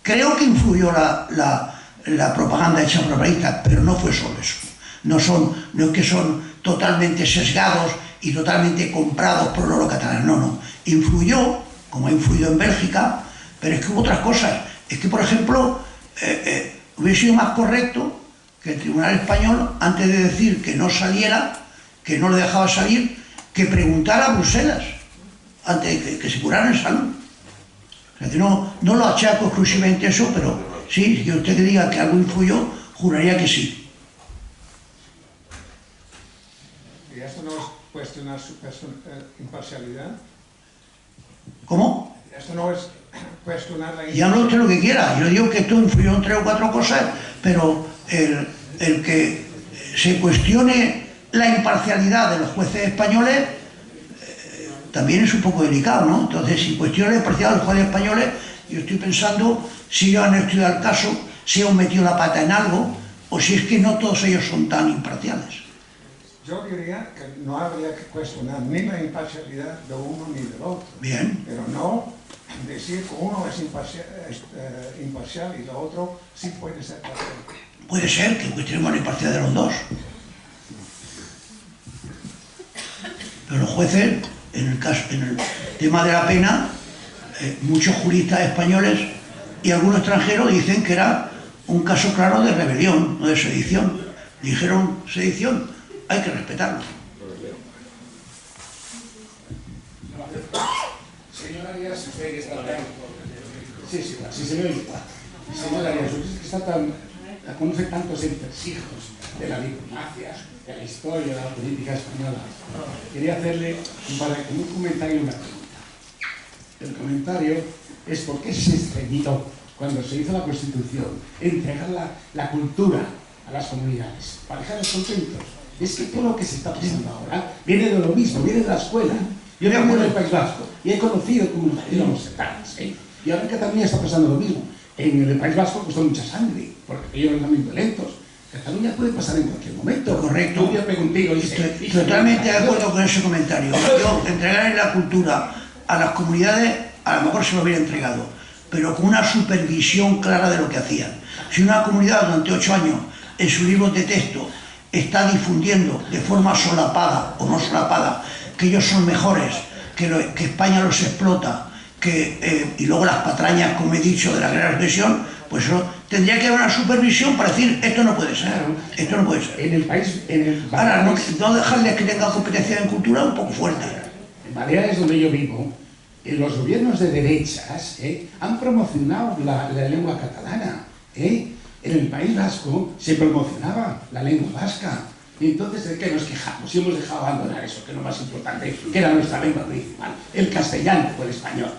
Creo que influyó la propaganda hecha por propagandistas, pero no fue solo eso. No es que son totalmente sesgados y totalmente comprados por los catalanes, no. Influyó, como ha influido en Bélgica, pero es que hubo otras cosas. Es que, por ejemplo, hubiera sido más correcto que el Tribunal Español, antes de decir que no saliera, que no le dejaba salir, que preguntara a Bruselas, antes de que se curara en salud. O sea, que no lo achaco exclusivamente a eso, pero sí, que usted diga que algo influyó, juraría que sí. ¿Y esto no es cuestionar su imparcialidad? ¿Cómo? Esto no es cuestionar la imparcialidad. Ya no usted lo que quiera. Yo digo que esto influyó en 3 o 4 cosas, pero el que se cuestione la imparcialidad de los jueces españoles también es un poco delicado, ¿no? Entonces, si cuestiona la imparcialidad de los jueces españoles, yo estoy pensando si ellos han estudiado el caso, si han metido la pata en algo, o si es que no todos ellos son tan imparciales. Yo diría que no habría que cuestionar ni la imparcialidad de uno ni del otro. Bien. Pero no decir que uno es imparcial y el otro sí puede ser parcial. Puede ser que cuestionemos la imparcialidad de los dos. Pero los jueces, en el tema de la pena, muchos juristas españoles y algunos extranjeros dicen que era un caso claro de rebelión, no de sedición. Dijeron sedición, hay que respetarlo. Señor Arias, usted que está hablando. Sí, se me oye. Señor Arias, usted que está conoce tantos entresijos de la diplomacia, de la historia, de la política española. Quería hacerle un comentario y una pregunta. El comentario es por qué se estreñió cuando se hizo la Constitución entregar la cultura a las comunidades, para dejarlos contentos. Es que todo lo que se está pasando ahora viene de lo mismo, viene de la escuela. Yo vengo del País Vasco y he conocido comunidades, y ahora en Cataluña está pasando lo mismo. En el País Vasco costó mucha sangre, porque ellos eran muy violentos. Cataluña puede pasar en cualquier momento. Correcto. Yo contigo, Estoy totalmente de acuerdo con ese comentario. Yo, entregar la cultura a las comunidades, a lo mejor se lo hubiera entregado, pero con una supervisión clara de lo que hacían. Si una comunidad durante 8 años en sus libros de texto está difundiendo de forma solapada o no solapada que ellos son mejores, que España los explota, y luego las patrañas, como he dicho, de la gran agresión, pues eso tendría que haber una supervisión para decir esto no puede ser, esto no puede ser. En el país... Ahora, no dejarles que tengan competencia en cultura un poco fuerte. En Baleares, donde yo vivo, los gobiernos de derechas han promocionado la lengua catalana. En el País Vasco se promocionaba la lengua vasca. Y entonces, ¿de qué nos quejamos? Si hemos dejado abandonar eso, que es lo más importante, que era nuestra lengua principal, el castellano o el español.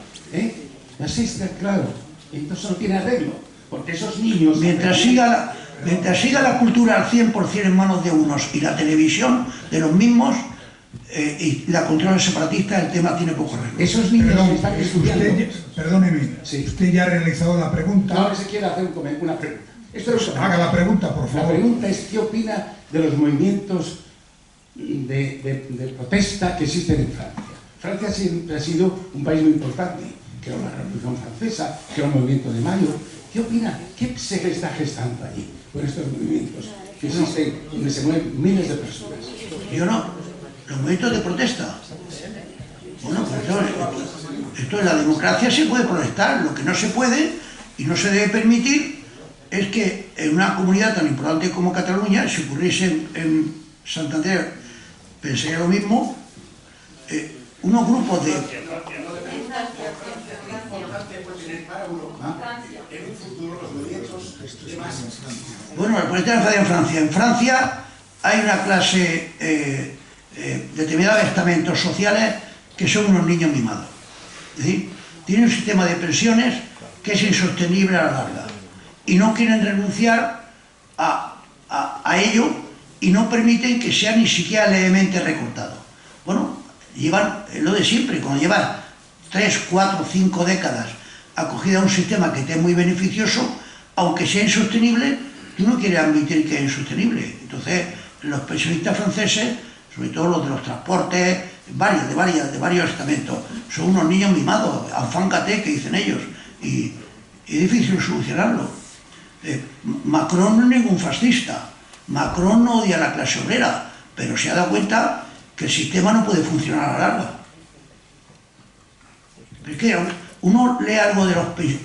Así está claro. Entonces no tiene arreglo, porque esos niños... Mientras siga la cultura al 100% en manos de unos y la televisión de los mismos, y la controla separatista, el tema tiene poco arreglo. Esos niños que están estudiando... Perdóneme, sí. Usted ya ha realizado la pregunta. No, se quiere hacer una pregunta. Haga la pregunta, por favor. La pregunta es, ¿qué opina de los movimientos de protesta que existen en Francia? Francia siempre ha sido un país muy importante, que era la Revolución Francesa, que era un movimiento de mayo. ¿Qué opina? ¿Qué se está gestando allí con estos movimientos que existen, donde se mueven miles de personas? Yo no. Los movimientos de protesta. Bueno, pues esto en la democracia se puede protestar. Lo que no se puede y no se debe permitir es que en una comunidad tan importante como Cataluña, si ocurriese en Santander, pensaría lo mismo, unos grupos de... Bueno, el protesta en Francia. En Francia hay una clase determinada de estamentos sociales que son unos niños mimados. Es decir, tienen un sistema de pensiones que es insostenible a la larga. Y no quieren renunciar a ello y no permiten que sea ni siquiera levemente recortado. Bueno, llevan lo de siempre, cuando llevas 3, 4, 5 décadas acogida a un sistema que te es muy beneficioso, aunque sea insostenible, tú no quieres admitir que es insostenible. Entonces, los pensionistas franceses, sobre todo los de los transportes, de varios estamentos, son unos niños mimados, enfant gâté, que dicen ellos, y es difícil solucionarlo. Macron no es ningún fascista, Macron no odia a la clase obrera, pero se ha dado cuenta que el sistema no puede funcionar a la larga. Es que uno lee algo de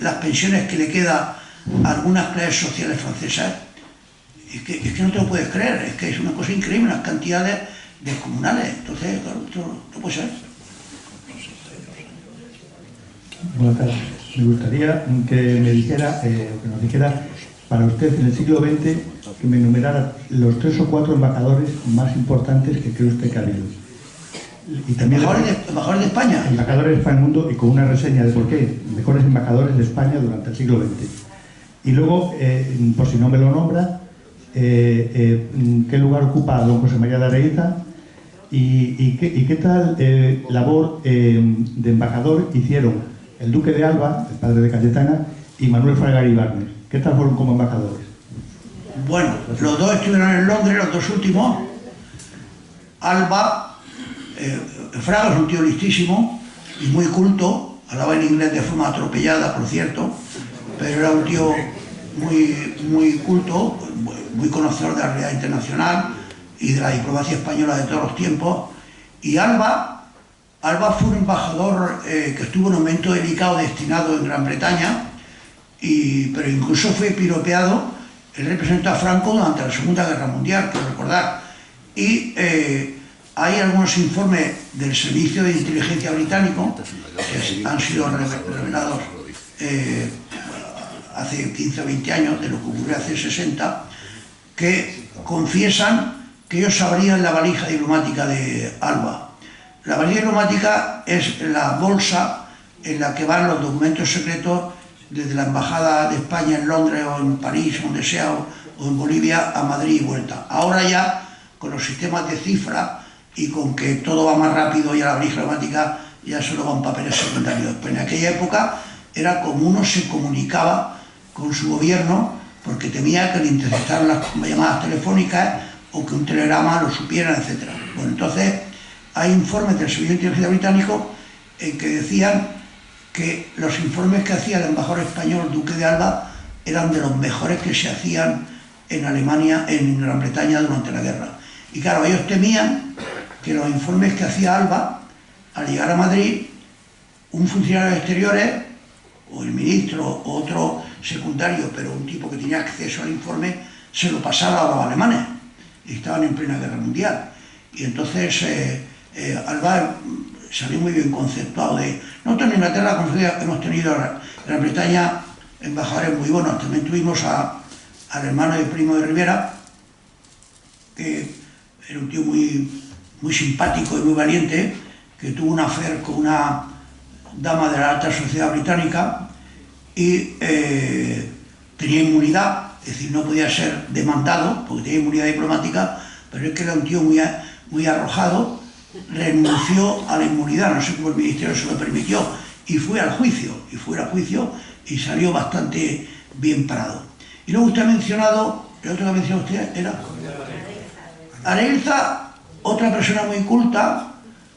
las pensiones que le queda a algunas clases sociales francesas, es que no te lo puedes creer, es que es una cosa increíble, unas cantidades descomunales. Entonces, claro, esto no puede ser. Buenas tardes. Me gustaría que me dijera, que nos dijera, para usted en el siglo XX, que me enumerara los 3 o 4 embajadores más importantes que cree usted que ha habido. Y también ¿Embajadores de España? Embajadores de España en el mundo, y con una reseña de por qué, mejores embajadores de España durante el siglo XX. Y luego, por si no me lo nombra, qué lugar ocupa don José María de Areiza y qué tal labor de embajador hicieron el duque de Alba, el padre de Cayetana, y Manuel Fraga Iribarne. ¿Qué tal fueron como embajadores? Bueno, los dos estuvieron en Londres, los dos últimos. Alba, Fraga es un tío listísimo y muy culto, hablaba en inglés de forma atropellada, por cierto, pero era un tío muy culto, muy conocedor de la realidad internacional y de la diplomacia española de todos los tiempos. Y Alba fue un embajador que estuvo en un momento delicado destinado en Gran Bretaña, pero incluso fue piropeado. Él representó a Franco durante la Segunda Guerra Mundial, quiero recordar. Y hay algunos informes del Servicio de Inteligencia británico que han sido revelados hace 15 o 20 años, de lo que ocurrió hace 60, que confiesan que ellos sabrían la valija diplomática de Alba. La valija diplomática es la bolsa en la que van los documentos secretos desde la Embajada de España en Londres o en París, donde sea, o en Bolivia, a Madrid y vuelta. Ahora ya, con los sistemas de cifra y con que todo va más rápido, ya la valija diplomática ya solo van papeles secundarios. Pero en aquella época era como uno se comunicaba con su gobierno porque temía que le interceptaran las llamadas telefónicas o que un telegrama lo supieran, etc. Bueno, entonces hay informes del Servicio de Inteligencia británico en que decían que los informes que hacía el embajador español Duque de Alba eran de los mejores que se hacían en Alemania, en Gran Bretaña durante la guerra. Y claro, ellos temían que los informes que hacía Alba, al llegar a Madrid, un funcionario de exteriores, o el ministro, o otro secundario, pero un tipo que tenía acceso al informe, se lo pasara a los alemanes. Y estaban en plena guerra mundial. Y entonces Alba salió muy bien conceptuado de... Nosotros en Inglaterra, como hemos tenido en Gran Bretaña embajadores muy buenos. También tuvimos al hermano y primo de Rivera, que era un tío muy simpático y muy valiente, que tuvo una affair con una dama de la alta sociedad británica y tenía inmunidad, es decir, no podía ser demandado porque tenía inmunidad diplomática, pero es que era un tío muy arrojado, renunció a la inmunidad, no sé cómo el ministerio se lo permitió, y fue al juicio, y salió bastante bien parado. Y luego usted ha mencionado, el otro que ha mencionado usted era Areilza, otra persona muy culta,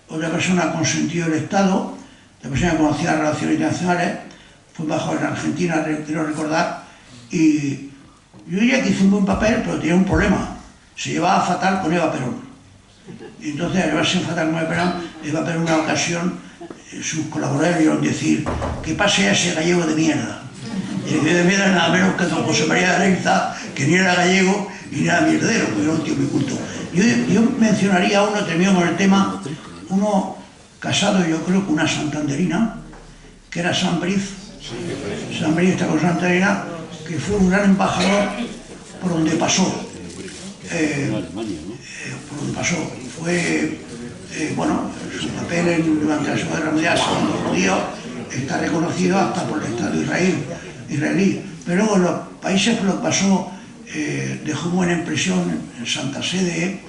otra persona con sentido del Estado, la persona que conocía las relaciones internacionales, fue embajador en Argentina, quiero recordar, y yo diría que hizo un buen papel, pero tenía un problema, se llevaba fatal con Eva Perón. Y entonces, al llevarse fatal con Eva Perón, en una ocasión, sus colaboradores vieron decir que pase a ese gallego de mierda. Y el de mierda nada menos que don José María de Areilza, que ni era gallego ni era mierdero, porque era un tío muy culto. Yo mencionaría a uno, termino con el tema, uno casado yo creo con una santanderina, que era San Briz. San Briz está con Santanderina, que fue un gran embajador por donde pasó. Por donde pasó. Fue, bueno, su papel durante la Segunda Guerra Mundial, segundo judío, está reconocido hasta por el Estado israelí. Pero luego en los países por los que pasó, dejó buena impresión en Santa Sede,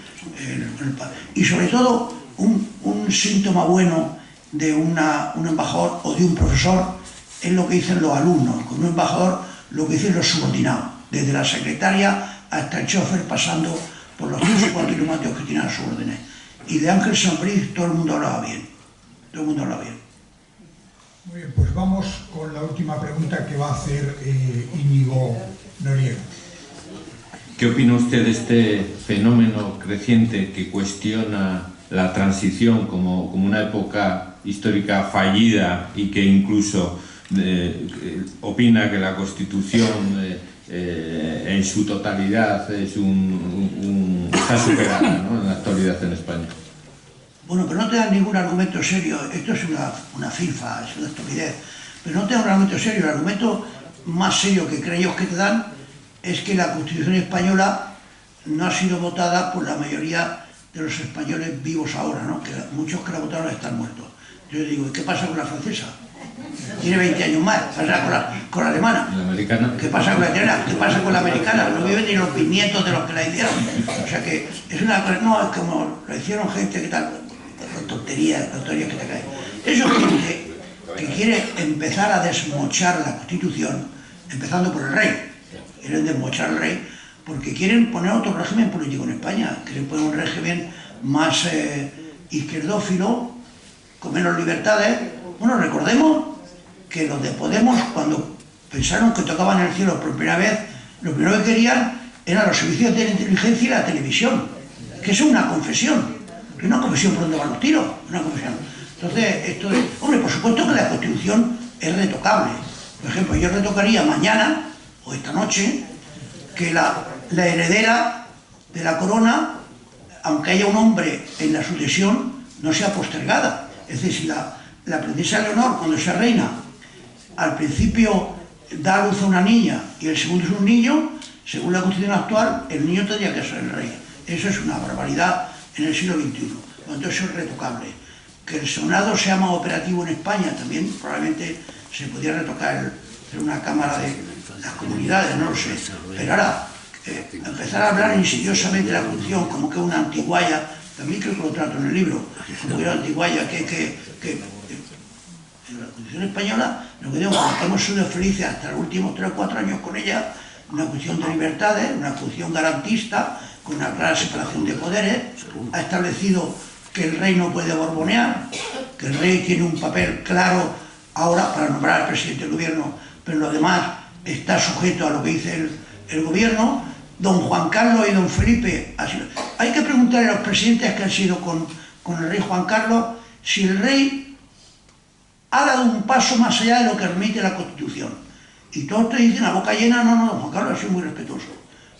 y sobre todo un síntoma bueno de un embajador o de un profesor es lo que dicen los alumnos, con un embajador lo que dicen los subordinados, desde la secretaria hasta el chofer, pasando por los 3 o 4 diplomáticos que tienen a sus órdenes. Y de Ángel Sambriz todo el mundo hablaba bien, todo el mundo hablaba bien. Muy bien, pues vamos con la última pregunta que va a hacer Íñigo Noriega. ¿Qué opina usted de este fenómeno creciente que cuestiona la transición como una época histórica fallida y que incluso opina que la Constitución en su totalidad está superada, ¿no?, en la actualidad en España? Bueno, pero no te dan ningún argumento serio. Esto es una filfa, es una estupidez. Pero no te dan un argumento serio. El argumento más serio que creen ellos que te dan es que la Constitución española no ha sido votada por la mayoría de los españoles vivos ahora, ¿no? Que muchos que la votaron están muertos. Yo digo, ¿y qué pasa con la francesa? Tiene 20 años más. ¿Qué pasa con la alemana? ¿La americana? ¿Qué pasa con la italiana? ¿Qué pasa con la americana? No viven ni los bisnietos de los que la hicieron. O sea que es una cosa, no, es como lo hicieron gente que tal, tonterías que te caen. Eso es gente que quiere empezar a desmochar la Constitución, empezando por el rey. Quieren desmochar al rey porque quieren poner otro régimen político en España. Quieren poner un régimen más izquierdófilo, con menos libertades. Bueno, recordemos que los de Podemos, cuando pensaron que tocaban el cielo por primera vez, lo primero que querían eran los servicios de la inteligencia y la televisión, que es una confesión. Es una confesión por donde van los tiros, una confesión. Entonces, esto es... Hombre, por supuesto que la Constitución es retocable. Por ejemplo, yo retocaría mañana, o esta noche, que la heredera de la corona, aunque haya un hombre en la sucesión, no sea postergada. Es decir, si la princesa Leonor, cuando sea reina, al principio da a luz a una niña y el segundo es un niño, según la Constitución actual, el niño tendría que ser el rey. Eso es una barbaridad en el siglo XXI. Cuando eso es retocable. Que el Senado sea más operativo en España también, probablemente se podría retocar en una cámara de las comunidades, no lo sé. Pero ahora, empezar a hablar insidiosamente de la Constitución como que una antiguaya, también creo que lo trato en el libro, como que una antiguaya que En la Constitución española, lo que digo, que hemos sido felices hasta los últimos 3 o 4 años con ella, una cuestión de libertades, una cuestión garantista, con una clara separación de poderes, ha establecido que el rey no puede borbonear, que el rey tiene un papel claro ahora para nombrar al presidente del gobierno, pero lo demás está sujeto a lo que dice el gobierno. Don Juan Carlos y don Felipe, hay que preguntarle a los presidentes que han sido con el rey Juan Carlos si el rey ha dado un paso más allá de lo que permite la Constitución. Y todos te dicen a boca llena, no, don Juan Carlos ha sido muy respetuoso.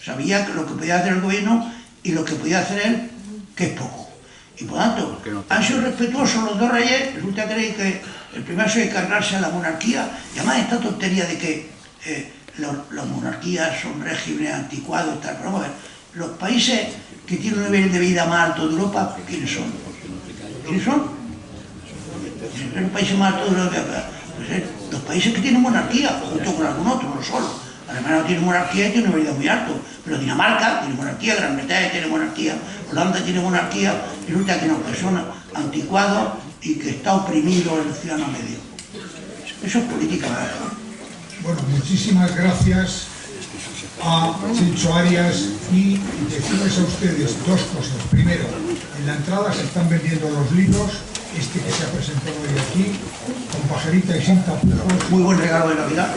Sabía que lo que podía hacer el gobierno y lo que podía hacer él, que es poco. Y por tanto, han sido respetuosos los dos reyes. Resulta que el primero es cargarse a la monarquía, y además esta tontería de que las monarquías son regímenes anticuados, tal. Pero vamos a ver, los países que tienen un nivel de vida más alto de Europa, ¿quiénes son? ¿Quiénes son? Los países más altos de Europa, pues, los países que tienen monarquía, junto con algún otro, no solo. Alemania no tiene monarquía y tiene un nivel de vida muy alto, pero Dinamarca tiene monarquía, Gran Bretaña tiene monarquía, Holanda tiene monarquía, y resulta que no, que son anticuados y que está oprimido el ciudadano medio. Eso es política, ¿verdad? Bueno, muchísimas gracias a Chencho Arias, y decirles a ustedes 2 cosas. Primero, en la entrada se están vendiendo los libros, este que se ha presentado hoy aquí, con pajarita y sin tapujos. Muy buen regalo de Navidad.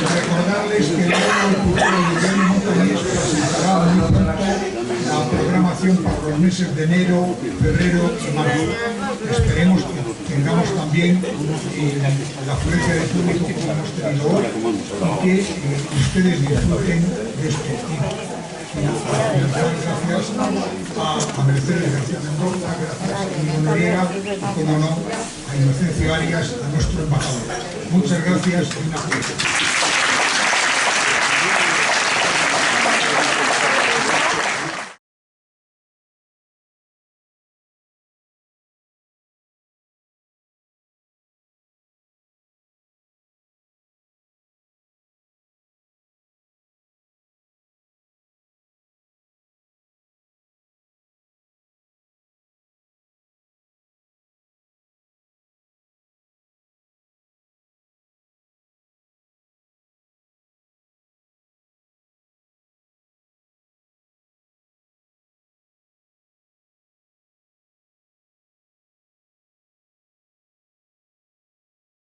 Recordarles que el Guillermo Montañés presentará muy pronto la programación para los meses de enero, febrero y marzo. Esperemos que tengamos también la afluencia de público como hemos tenido hoy, y que ustedes disfruten de esto. Gracias a Mercedes García Mendoza, gracias a Íñigo Noriega, y como no, a Inocencio Arias, a nuestro embajador. Muchas gracias y una aplauso.